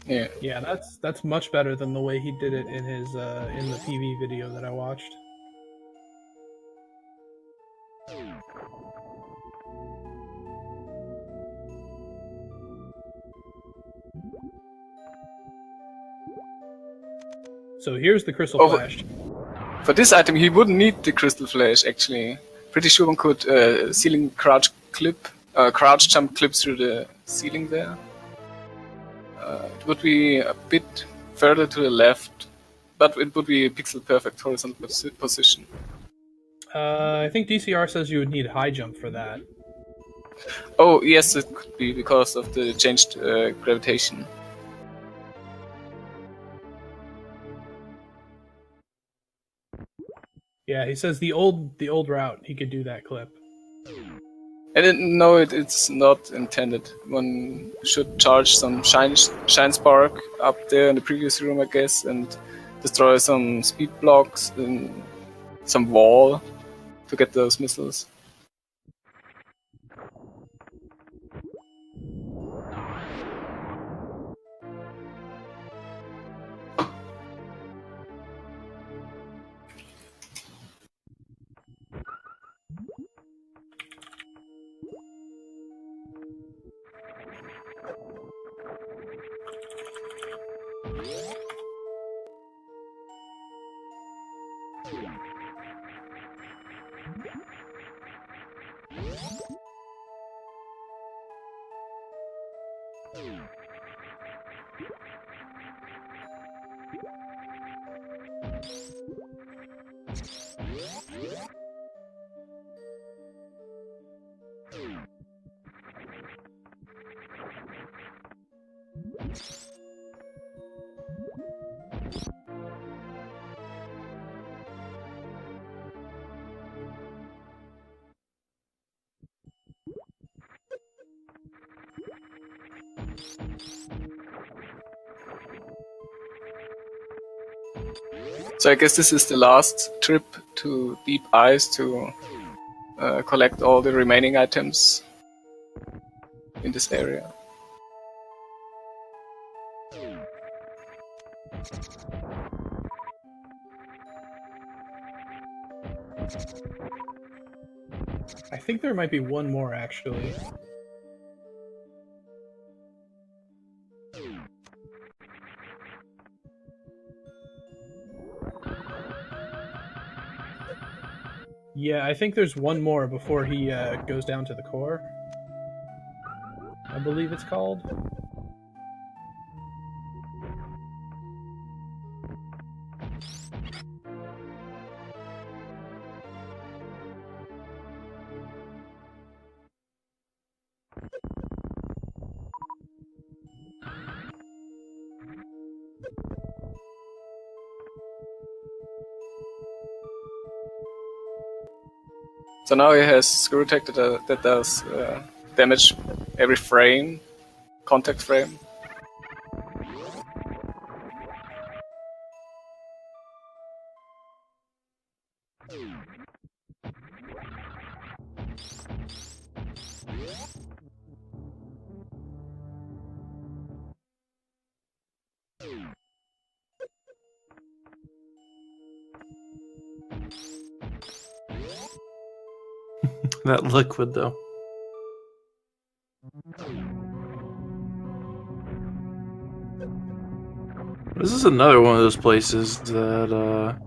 Yeah. Yeah, that's much better than the way he did it in his in the PV video that I watched. So here's the crystal flash. For this item, he wouldn't need the crystal flash. Actually, pretty sure one could ceiling crouch jump clip through the ceiling there. it would be a bit further to the left, but it would be a pixel perfect horizontal position. I think DCR says you would need high jump for that. Oh, yes, it could be because of the changed gravitation. Yeah, he says the old route he could do that clip. And no, it's not intended. One should charge some shine spark up there in the previous room, I guess, and destroy some speed blocks and some wall to get those missiles. So I guess this is the last trip to Deep Ice to collect all the remaining items in this area. I think there might be one more actually. Yeah, I think there's one more before he goes down to the core. I believe it's called. So now he has screw tech that does damage every frame, contact frame. That liquid, though. This is another one of those places that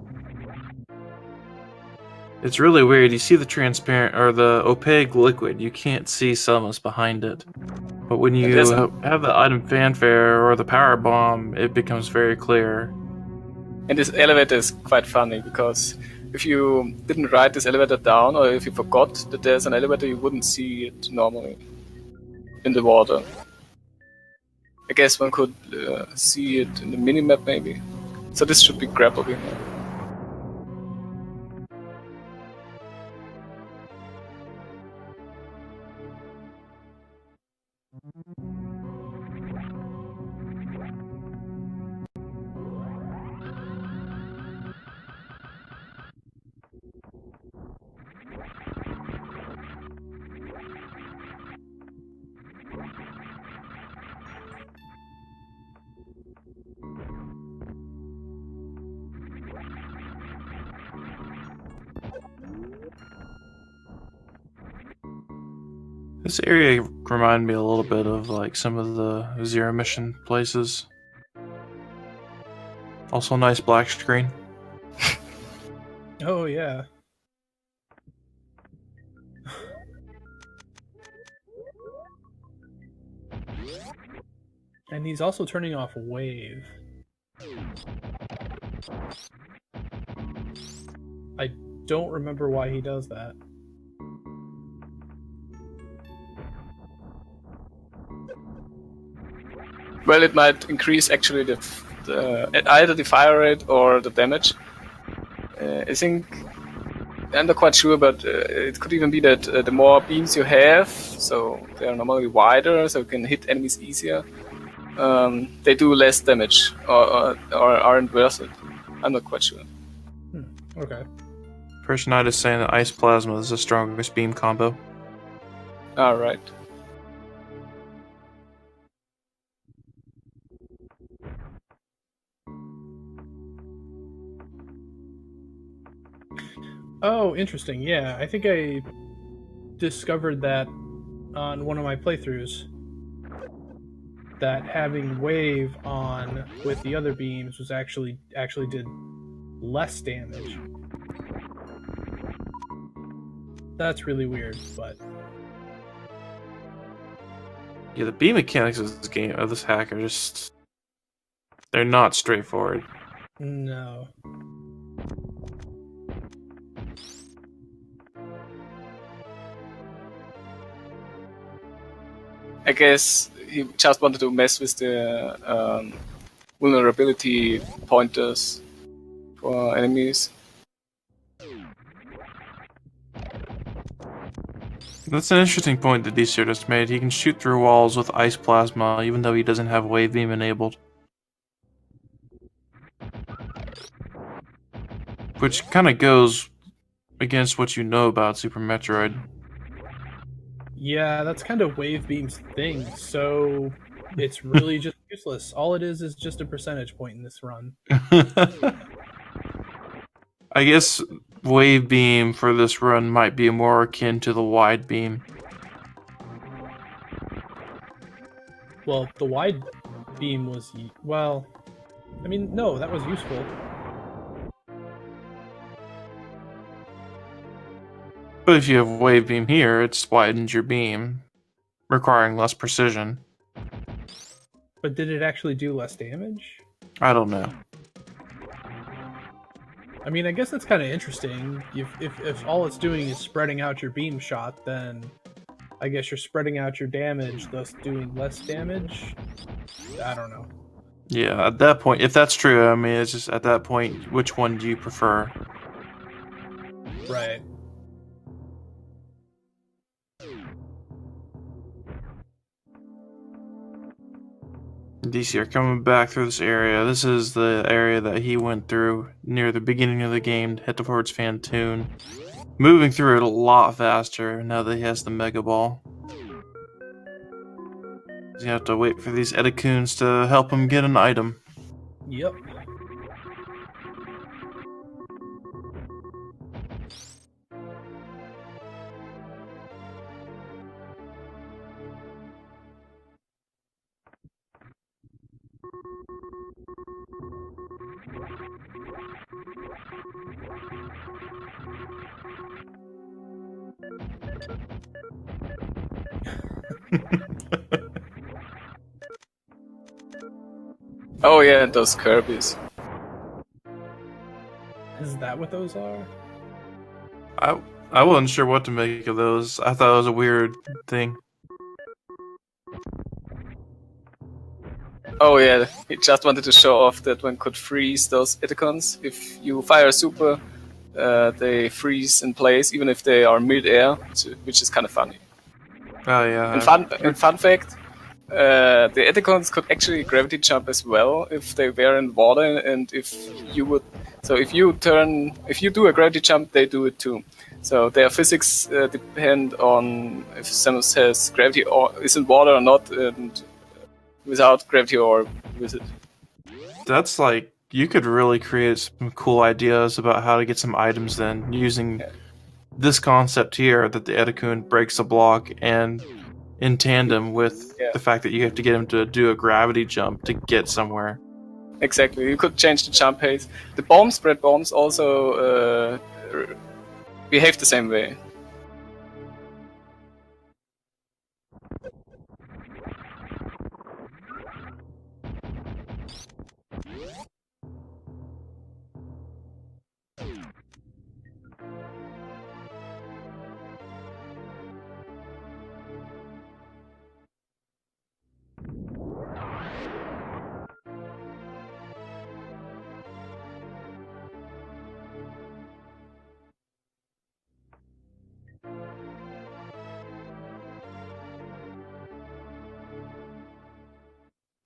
it's really weird. You see the transparent or the opaque liquid, you can't see Summers behind it. But when you have the item fanfare or the power bomb, it becomes very clear. And this elevator is quite funny because if you didn't write this elevator down or if you forgot that there's an elevator, you wouldn't see it normally in the water. I guess one could see it in the minimap maybe. So this should be grapple beam. This area reminded me a little bit of like some of the Zero Mission places. Also, nice black screen. Oh yeah. And he's also turning off wave. I don't remember why he does that. Well, it might increase actually the either the fire rate or the damage. I think I'm not quite sure, but it could even be that the more beams you have, so they are normally wider, so you can hit enemies easier. They do less damage or aren't worth it. I'm not quite sure. Okay. Person Knight is saying that Ice Plasma is the strongest beam combo. Alright. Oh, interesting. Yeah, I think I discovered that on one of my playthroughs. That having wave on with the other beams was actually did less damage. That's really weird, but Yeah, the beam mechanics of this hack are just... they're not straightforward. no. I guess he just wanted to mess with the vulnerability pointers for enemies. That's an interesting point that DCR just made. He can shoot through walls with Ice Plasma, even though he doesn't have Wave Beam enabled. Which kind of goes against what you know about Super Metroid. Yeah, that's kind of wave beam's thing. So it's really just useless. All it is just a percentage point in this run. I guess Wave Beam for this run might be more akin to the Wide Beam. Well, the wide beam was well. I mean, no, that was useful. But if you have Wave Beam here, it's widens your beam, requiring less precision. But did it actually do less damage? I don't know. I mean, I guess that's kind of interesting. If all it's doing is spreading out your beam shot, then I guess you're spreading out your damage, thus doing less damage. I don't know. Yeah, at that point, if that's true, I mean, it's just at that point, which one do you prefer? Right. DCR coming back through this area. This is the area that he went through near the beginning of the game to head towards Phantoon. Moving through it a lot faster now that he has the Mega Ball. He's gonna have to wait for these Edicoons to help him get an item. Yep. Oh yeah, and those Kirby's. Is that what those are? I wasn't sure what to make of those. I thought it was a weird thing. Oh yeah, he just wanted to show off that one could freeze those Itacons. If you fire a super, they freeze in place even if they are mid-air, which is kind of funny. Oh yeah. And fun fact, the Etacons could actually gravity jump as well if they were in water, and if you do a gravity jump, they do it too. So their physics depend on if Samus has gravity or is in water or not, and without gravity or with it. That's like, you could really create some cool ideas about how to get some items then, using this concept here that the Edicoon breaks a block, and in tandem with the fact that you have to get him to do a gravity jump to get somewhere. Exactly, you could change the jump pace. The bomb spread bombs also behave the same way.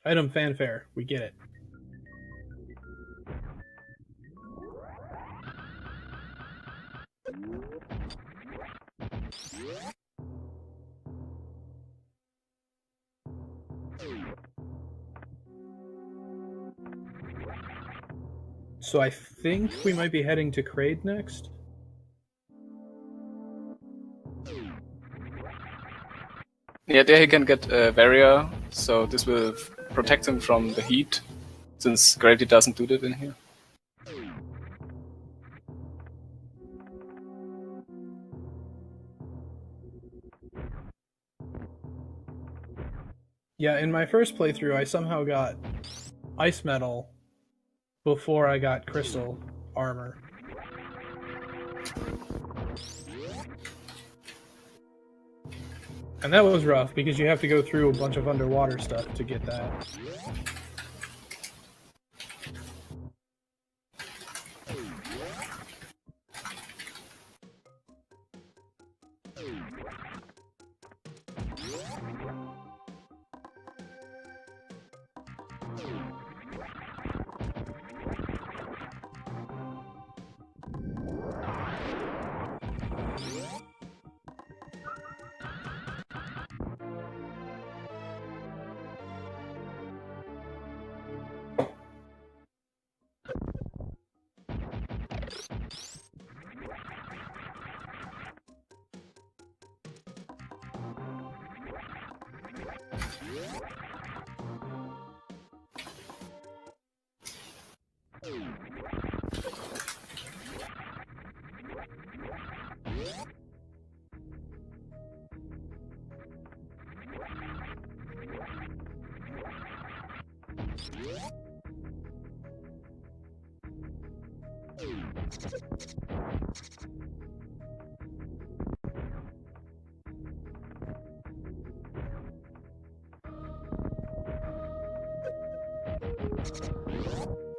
Item fanfare. We get it. So I think we might be heading to Kraid next. Yeah, there he can get a barrier, so this will protect him from the heat, since Grady doesn't do that in here. Yeah, in my first playthrough, I somehow got ice metal before I got crystal armor. And that was rough because you have to go through a bunch of underwater stuff to get that.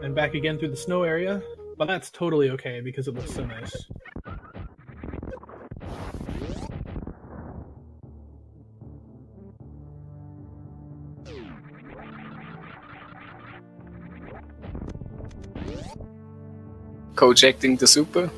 And back again through the snow area, but that's totally okay because it looks so nice. Co-ejecting the super.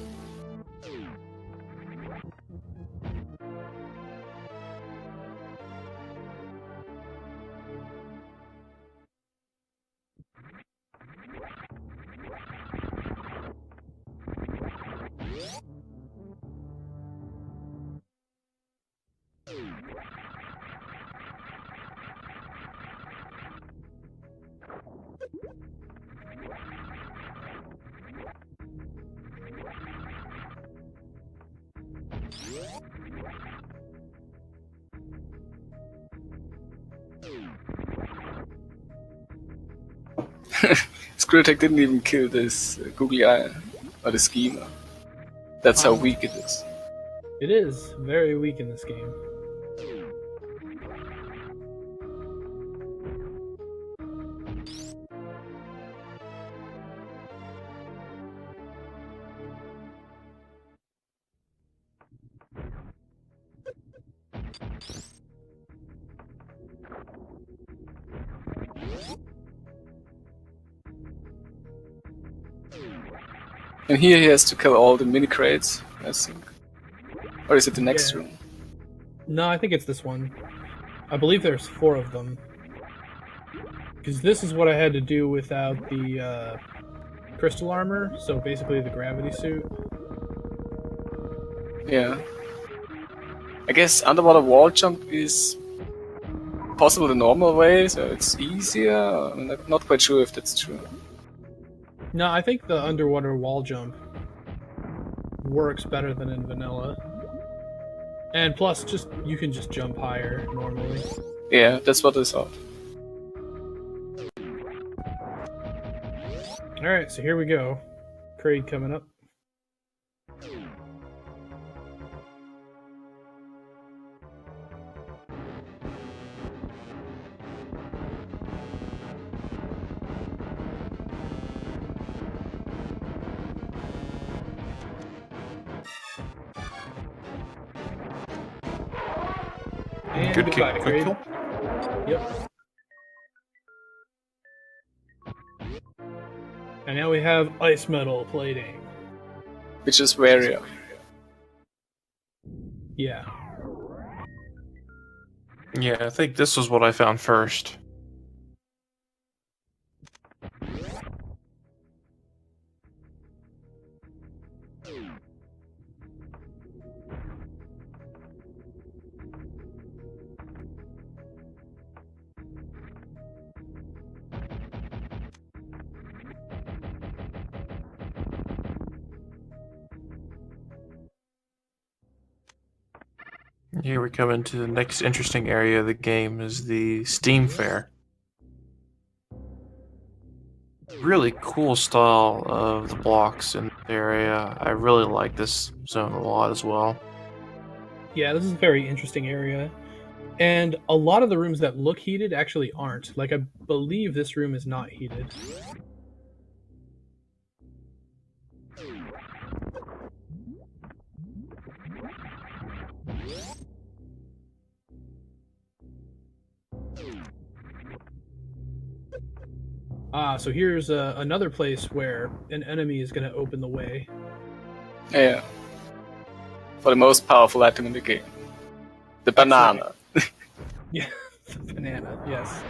Screwtech didn't even kill this googly eye or the schemer. That's how weak it is. It is very weak in this game. And here he has to kill all the mini Kraids, I think. Or is it the next Yeah. room? No, I think it's this one. I believe there's 4 of them. Because this is what I had to do without the crystal armor, so basically the gravity suit. Yeah. I guess underwater wall jump is possible the normal way, so it's easier. I'm not quite sure if that's true. No, I think the underwater wall jump works better than in vanilla. And plus, you can just jump higher normally. Yeah, that's what I thought. Alright, so here we go. Kraid coming up. And Good goodbye, kick, quick Kraid. kill. Yep. And now we have ice metal plating. which is rare. Yeah. Yeah, I think this was what I found first. Here we come into the next interesting area of the game is the Steam Fair. Really cool style of the blocks in the area. I really like this zone a lot as well. Yeah, this is a very interesting area. And a lot of the rooms that look heated actually aren't. Like, I believe this room is not heated. So here's another place where an enemy is going to open the way. Yeah. For the most powerful item in the game. The banana. Yeah, the banana, yes.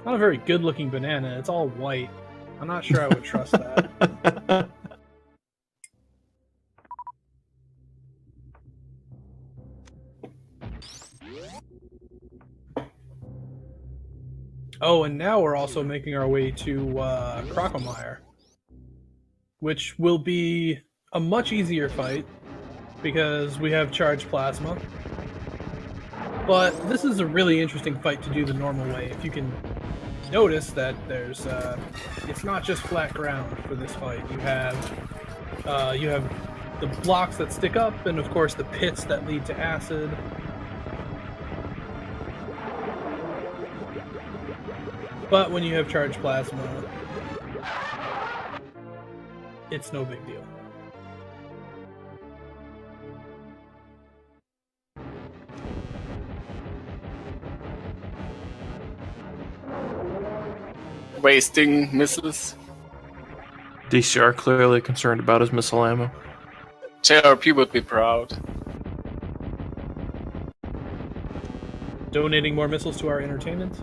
Not a very good looking banana, it's all white. I'm not sure I would trust that. Oh, and now we're also making our way to Crocomire, which will be a much easier fight because we have charged plasma. But this is a really interesting fight to do the normal way. If you can notice that there's, it's not just flat ground for this fight. You have the blocks that stick up, and of course the pits that lead to acid. But when you have charged plasma, it's no big deal. Wasting missiles. DCR clearly concerned about his missile ammo. JRP would be proud. Donating more missiles to our entertainment.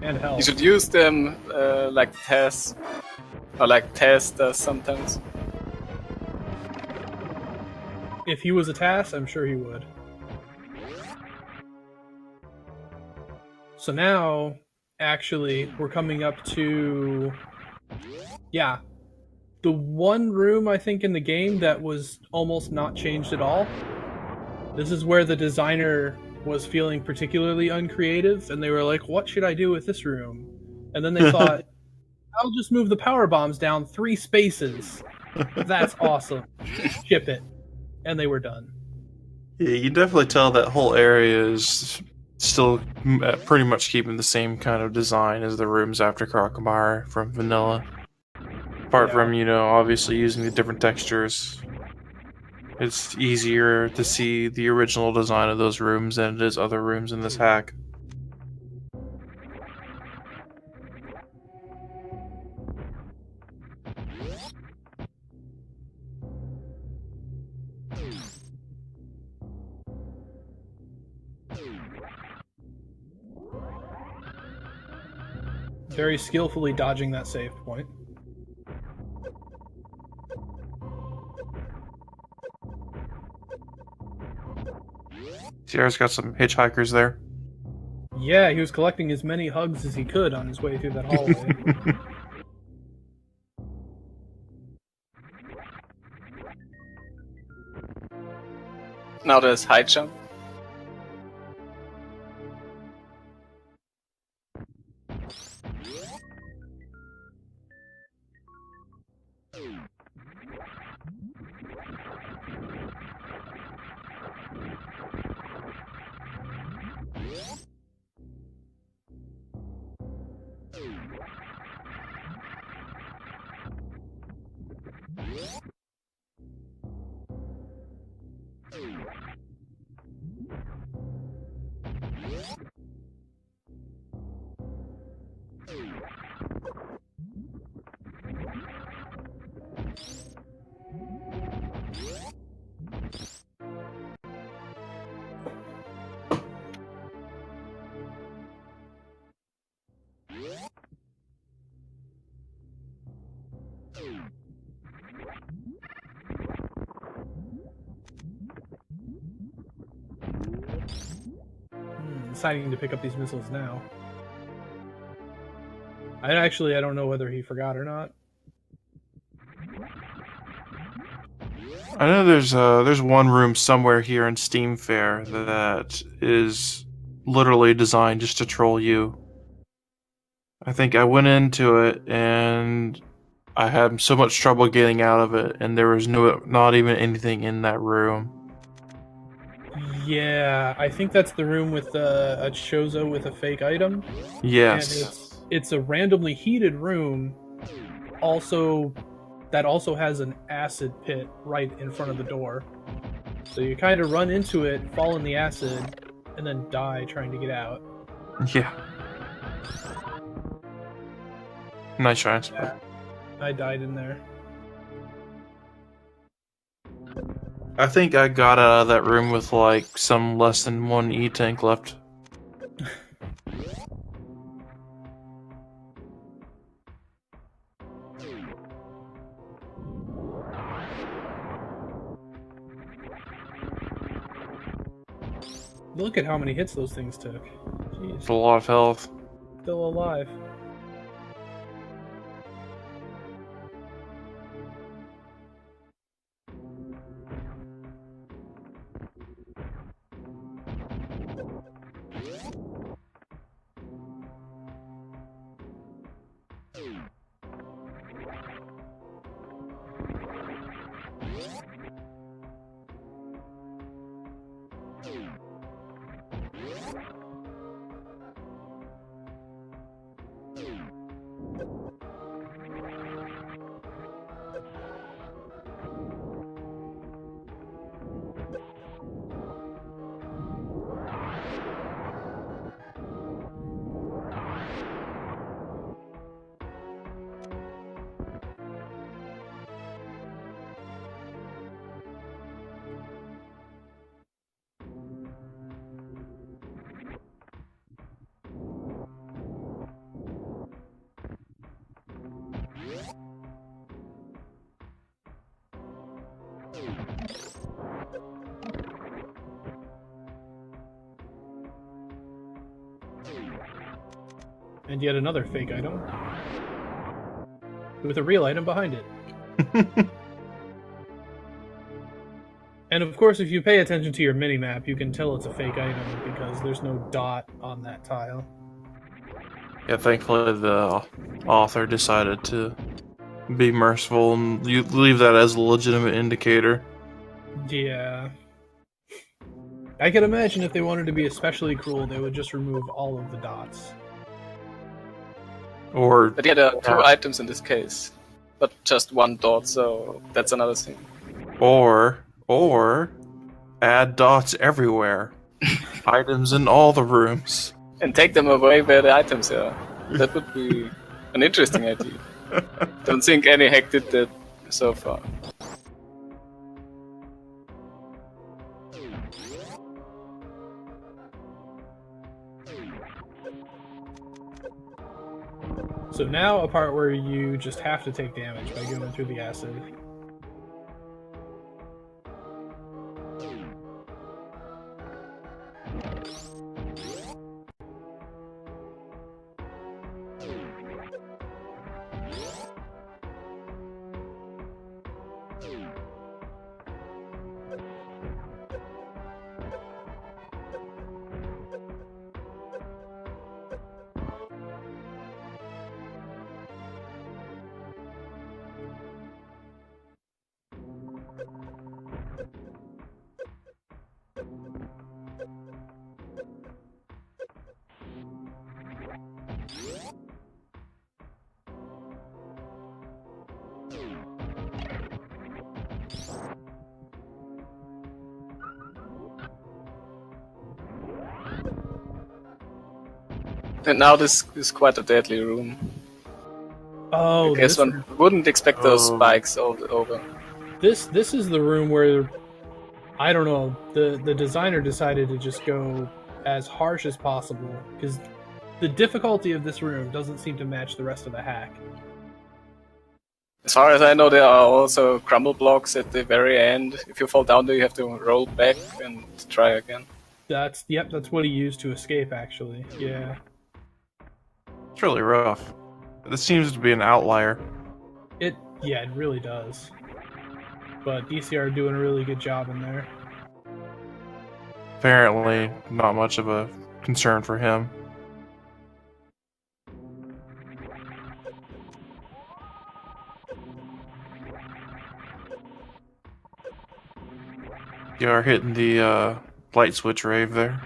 And health. You should use them like Tess, or like Tess does sometimes. If he was a TAS, I'm sure he would. So now, actually, we're coming up to... Yeah. The one room, I think, in the game that was almost not changed at all. This is where the designer was feeling particularly uncreative, and they were like, what should I do with this room? And then they thought, I'll just move the power bombs down 3 spaces. That's awesome. Ship it. And they were done. Yeah, you can definitely tell that whole area is still pretty much keeping the same kind of design as the rooms after Crocomire from Vanilla. Apart from, obviously using the different textures. It's easier to see the original design of those rooms than it is other rooms in this hack. Very skillfully dodging that save point. Sierra's got some hitchhikers there. Yeah, he was collecting as many hugs as he could on his way through that hallway. Now there's high jump. deciding to pick up these missiles now? I don't know whether he forgot or not. I know there's one room somewhere here in Steam Fair that is literally designed just to troll you. I think I went into it and I had so much trouble getting out of it, and there was not even anything in that room. Yeah, I think that's the room with a Chozo with a fake item. Yes. And it's a randomly heated room. That also has an acid pit right in front of the door. So you kind of run into it, fall in the acid, and then die trying to get out. Yeah. Nice try. Yeah, I died in there. I think I got out of that room with like some less than 1 E-tank left. Look at how many hits those things took. Jeez. It's a lot of health. Still alive. And yet another fake item. With a real item behind it. And of course, if you pay attention to your minimap, you can tell it's a fake item because there's no dot on that tile. Yeah, thankfully the author decided to be merciful and you leave that as a legitimate indicator. Yeah. I can imagine if they wanted to be especially cruel, they would just remove all of the dots. But yeah, there are 2 items in this case, but just 1 dot, so that's another thing. Or add dots everywhere. Items in all the rooms. And take them away where the items are. That would be an interesting idea. Don't think any hack did that so far. So now a part where you just have to take damage by going through the acid. And now this is quite a deadly room. Oh, I guess one wouldn't expect those spikes all over. This is the room where, I don't know, the designer decided to just go as harsh as possible, because the difficulty of this room doesn't seem to match the rest of the hack. As far as I know, there are also crumble blocks at the very end. If you fall down there, you have to roll back and try again. That's what he used to escape. Actually, yeah. It's really rough. This seems to be an outlier. It really does. But DCR doing a really good job in there. Apparently, not much of a concern for him. You are hitting the light switch rave there.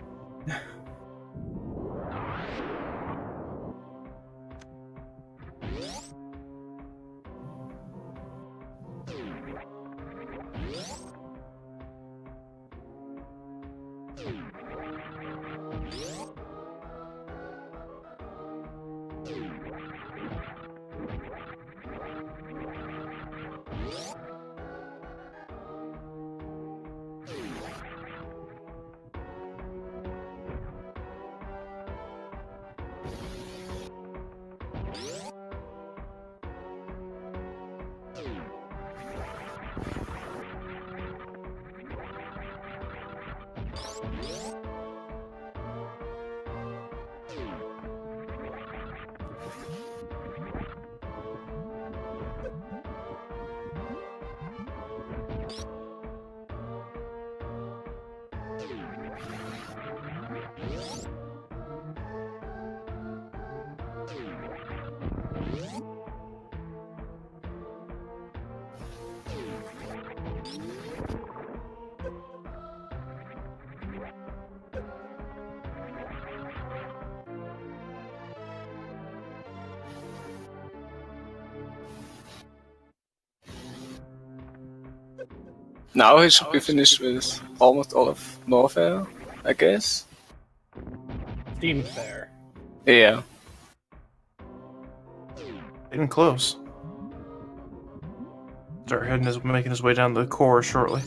Now he should be finished with almost all of Norfair, I guess. Steam Fair. Yeah. Getting close. Start making his way down the core shortly.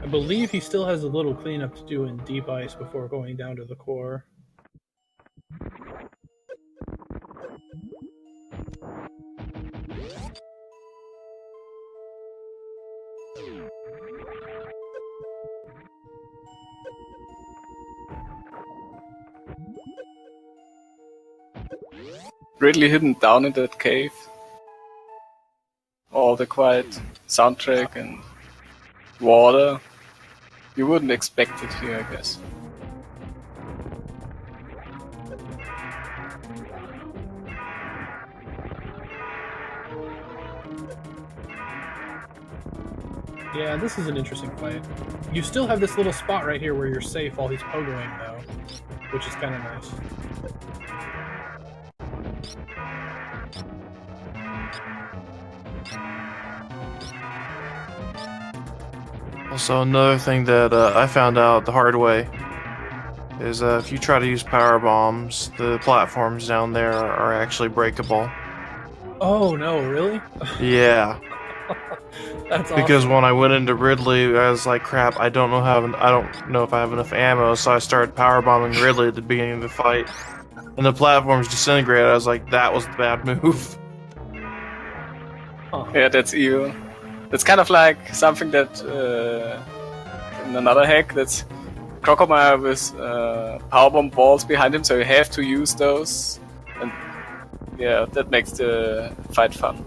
I believe he still has a little cleanup to do in Deep Ice before going down to the core. Ridley hidden down in that cave. All the quiet soundtrack and water. You wouldn't expect it here, I guess. Yeah, this is an interesting fight. You still have this little spot right here where you're safe while he's pogoing, though, which is kind of nice. Also, another thing that I found out the hard way is if you try to use power bombs, the platforms down there are actually breakable. Oh no, really? Yeah. That's awesome. Because when I went into Ridley, I was like, "Crap! I don't know if I have enough ammo." So I started power bombing Ridley at the beginning of the fight, and the platforms disintegrated. I was like, "That was the bad move." Huh. Yeah, that's evil. That's kind of like something that in another hack that's crocomire with powerbomb balls behind him, so you have to use those, and yeah, that makes the fight fun.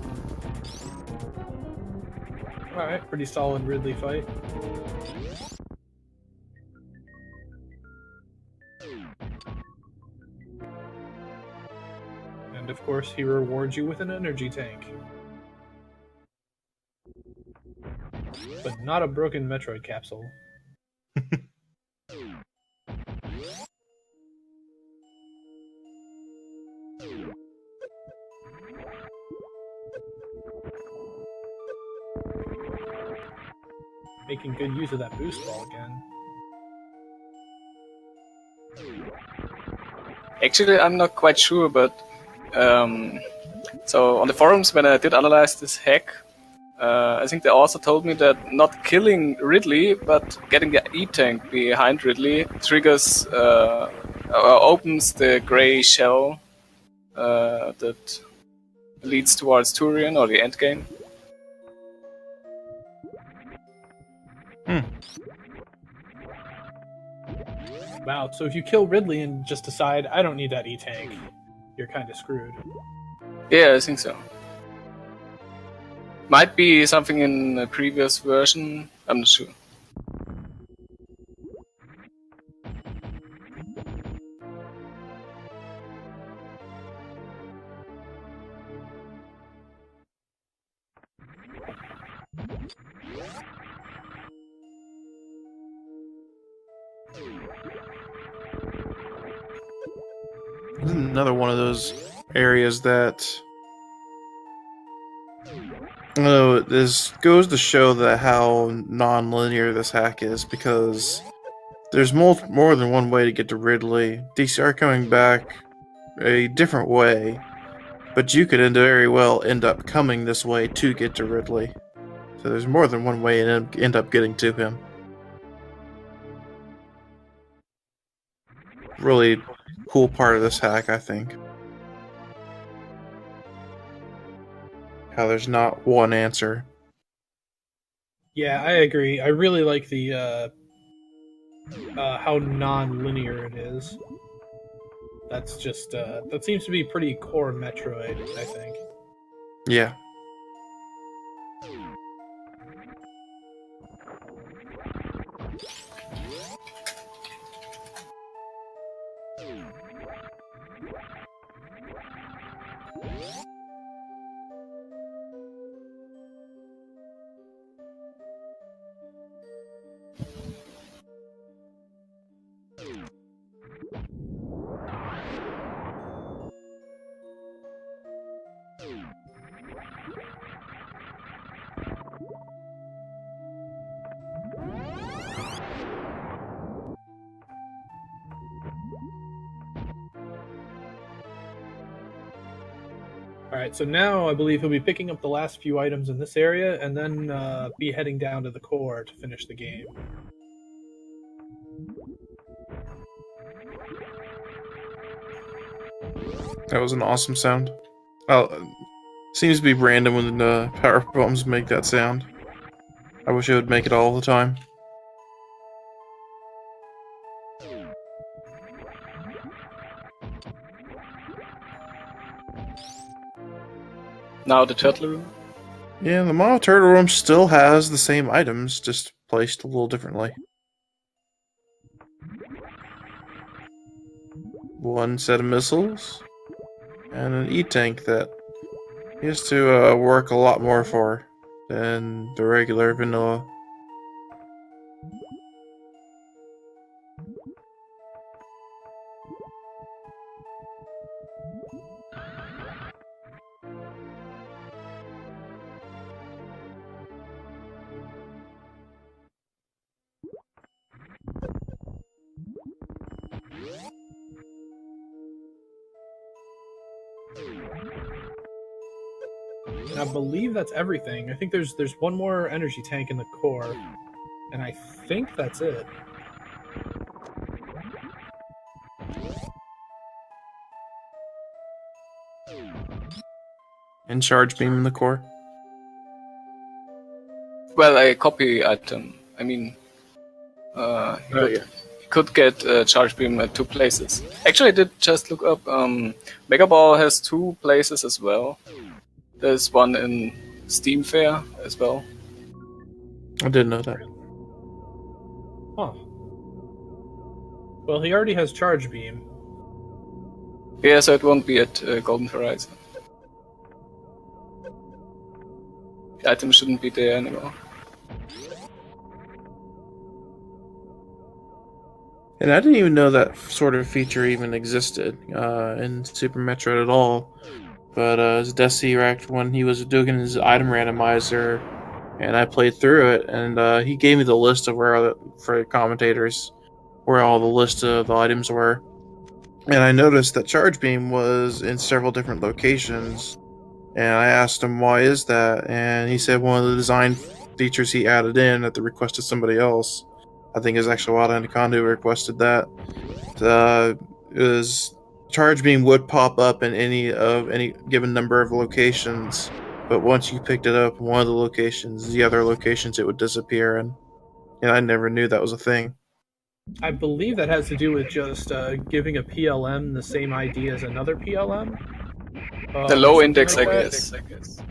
Alright, pretty solid Ridley fight. And of course, he rewards you with an energy tank. But not a broken Metroid capsule. Making good use of that boost ball again. Actually, I'm not quite sure, but so on the forums when I did analyze this hack, I think they also told me that not killing Ridley, but getting the E-tank behind Ridley triggers, opens the gray shell that leads towards Turian or the endgame. Wow, so if you kill Ridley and just decide, I don't need that E-Tank, you're kind of screwed. Yeah, I think so. Might be something in a previous version, I'm not sure. This is another one of those areas that, this goes to show that how non-linear this hack is, because there's more than one way to get to Ridley. DCR coming back a different way, but you could very well end up coming this way to get to Ridley. So there's more than one way to end up getting to him. Really cool part of this hack, I think. How there's not one answer. Yeah, I agree. I really like the how non-linear it is. That's just that seems to be pretty core Metroid, I think. Yeah. Alright, so now I believe he'll be picking up the last few items in this area, and then be heading down to the core to finish the game. That was an awesome sound. Seems to be random when the power bombs make that sound. I wish it would make it all the time. Now the turtle room. Yeah, the Mono Turtle Room still has the same items, just placed a little differently. One set of missiles, and an E-Tank that he has to work a lot more for than the regular vanilla. I believe that's everything. I think there's one more energy tank in the core, and I think that's it. And charge beam in the core. Well, a copy item. I mean, you could get charge beam at 2 places. Actually, I did just look up. Mega Ball has 2 places as well. There's one in Steam Fair as well. I didn't know that. Huh. Well, he already has charge beam. Yeah, so it won't be at Golden Horizon. The item shouldn't be there anymore. And I didn't even know that sort of feature even existed in Super Metroid at all. But as DCR, when he was doing his item randomizer, and I played through it, and he gave me the list of for commentators, where all the list of the items were. And I noticed that Charge Beam was in several different locations. And I asked him, why is that? And he said one of the design features he added in at the request of somebody else. I think it was actually Wild Anaconda who requested that. Is Charge Beam would pop up in any given number of locations but once you picked it up in one of the locations, the other locations it would disappear, and I never knew that was a thing. I believe that has to do with just giving a PLM the same ID as another PLM. The Or low something index, like I that. guess.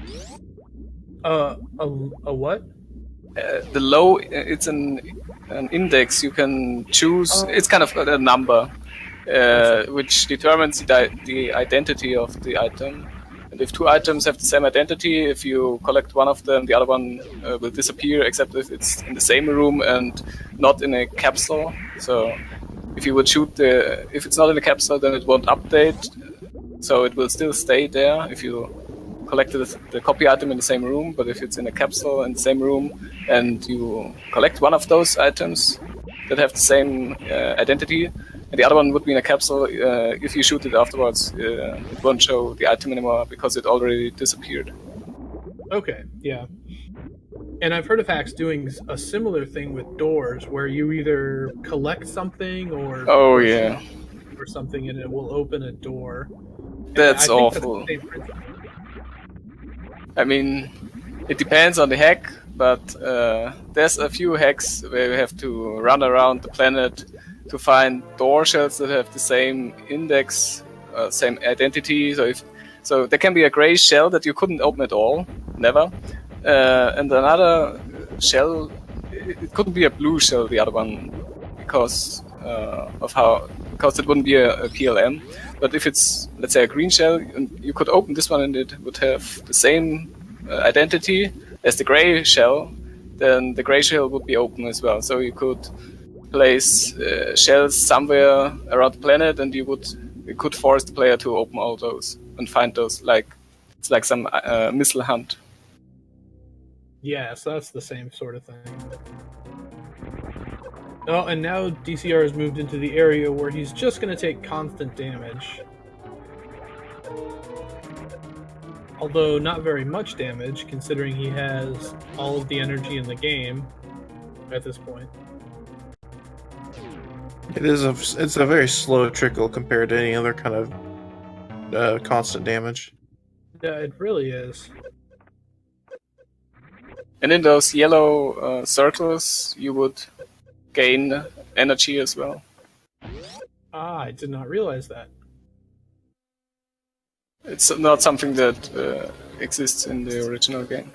A what? The low, it's an index you can choose. It's kind of a number which determines the identity of the item. And if two items have the same identity, if you collect one of them, the other one will disappear, except if it's in the same room and not in a capsule. So if you would shoot if it's not in a capsule, then it won't update. So it will still stay there if you collected the copy item in the same room. But if it's in a capsule in the same room and you collect one of those items that have the same identity, and the other one would be in a capsule, if you shoot it afterwards, it won't show the item anymore because it already disappeared. Okay, yeah. And I've heard of hacks doing a similar thing with doors, where you either collect something or or something, and it will open a door. That's awful. I mean, it depends on the hack, but there's a few hacks where you have to run around the planet to find door shells that have the same index, same identity. So there can be a gray shell that you couldn't open at all, never. And another shell, it couldn't be a blue shell, the other one, because it wouldn't be a PLM. But if it's, let's say, a green shell, you could open this one and it would have the same identity as the gray shell, then the gray shell would be open as well. So you could place shells somewhere around the planet, and you could force the player to open all those and find those. It's like some missile hunt. Yeah, so that's the same sort of thing. Oh, and now DCR has moved into the area where he's just going to take constant damage. Although not very much damage, considering he has all of the energy in the game at this point. It's a very slow trickle compared to any other kind of constant damage. Yeah, it really is. And in those yellow circles, you would gain energy as well. Ah, I did not realize that. It's not something that exists in the original game.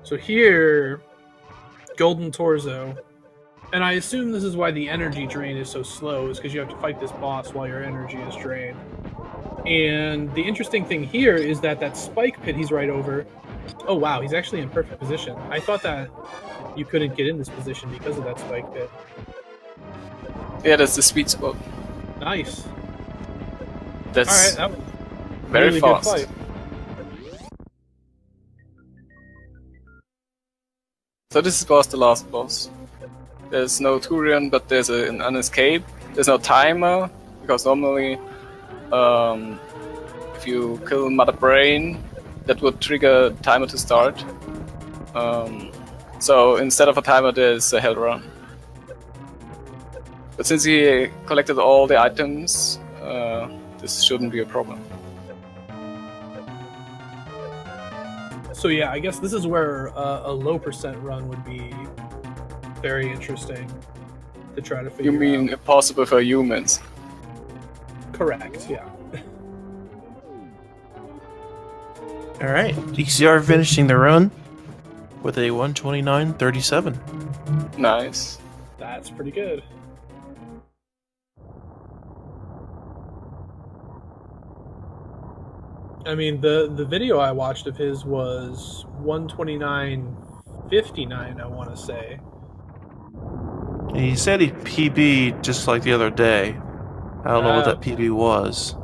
So here, Golden Torso, and I assume this is why the energy drain is so slow, is because you have to fight this boss while your energy is drained. And the interesting thing here is that spike pit he's right over, oh wow, he's actually in perfect position. I thought that you couldn't get in this position because of that spike pit. Yeah, that's the sweet spot. Nice. That's all right, that was very really fast. Good fight. So this was the last boss. There's no Turian, but there's an escape. There's no timer, because normally if you kill Mother Brain, that would trigger a timer to start. So instead of a timer, there's a hell run. But since he collected all the items, this shouldn't be a problem. So yeah, I guess this is where a low percent run would be very interesting to try to figure out. You mean impossible for humans? Correct, yeah. Alright, DCR finishing the run with a 129.37. Nice. That's pretty good. I mean, the video I watched of his was 129.59, I want to say. And he said he PB'd just like the other day. I don't know what that PB was.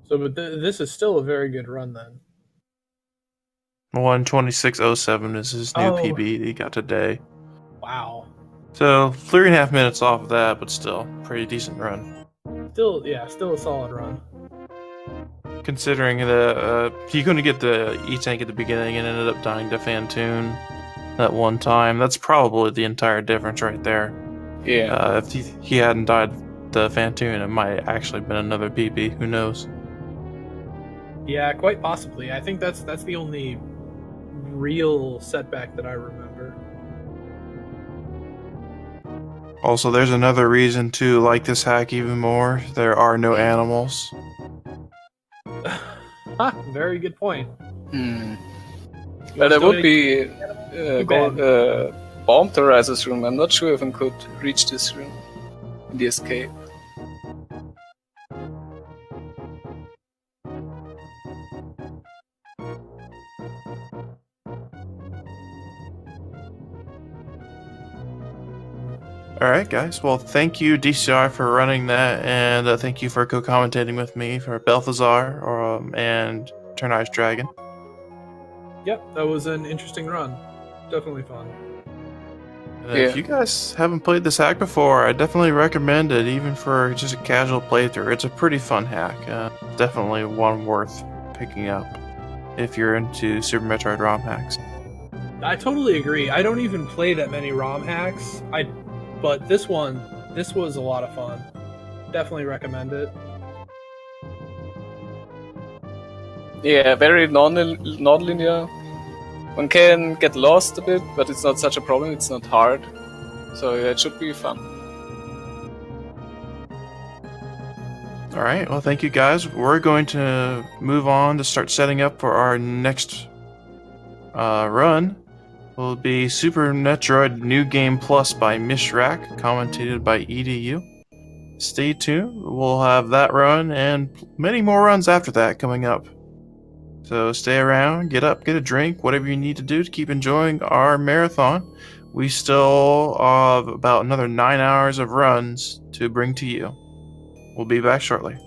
So, but this is still a very good run then. 126.07 is his new PB that he got today. Wow. So 3.5 minutes off of that, but still pretty decent run. Still a solid run. Considering he couldn't get the E-Tank at the beginning and ended up dying to Phantoon that one time. That's probably the entire difference right there. Yeah. If he hadn't died the Phantoon, it might actually been another PB. Who knows? Yeah, quite possibly. I think that's the only real setback that I remember. Also, there's another reason to like this hack even more. There are no animals. Very good point. Hmm. You Well, wanna there would still be bad. bomb Teresa's room. I'm not sure if I could reach this room in the escape. Alright, guys. Well, thank you, DCR, for running that, and thank you for co-commentating with me for Balthazar and Turn Eyes Dragon. Yep, that was an interesting run. Definitely fun. And if you guys haven't played this hack before, I definitely recommend it, even for just a casual playthrough. It's a pretty fun hack. Definitely one worth picking up if you're into Super Metroid ROM hacks. I totally agree. I don't even play that many ROM hacks. But this was a lot of fun. Definitely recommend it. Yeah, very non-linear. One can get lost a bit, but it's not such a problem. It's not hard, so yeah, it should be fun. All right. Well, thank you, guys. We're going to move on to start setting up for our next run. Will be Super Metroid New Game Plus by Mishrak, commentated by EDU. Stay tuned. We'll have that run and many more runs after that coming up. So stay around, get up, get a drink, whatever you need to do to keep enjoying our marathon. We still have about another 9 hours of runs to bring to you. We'll be back shortly.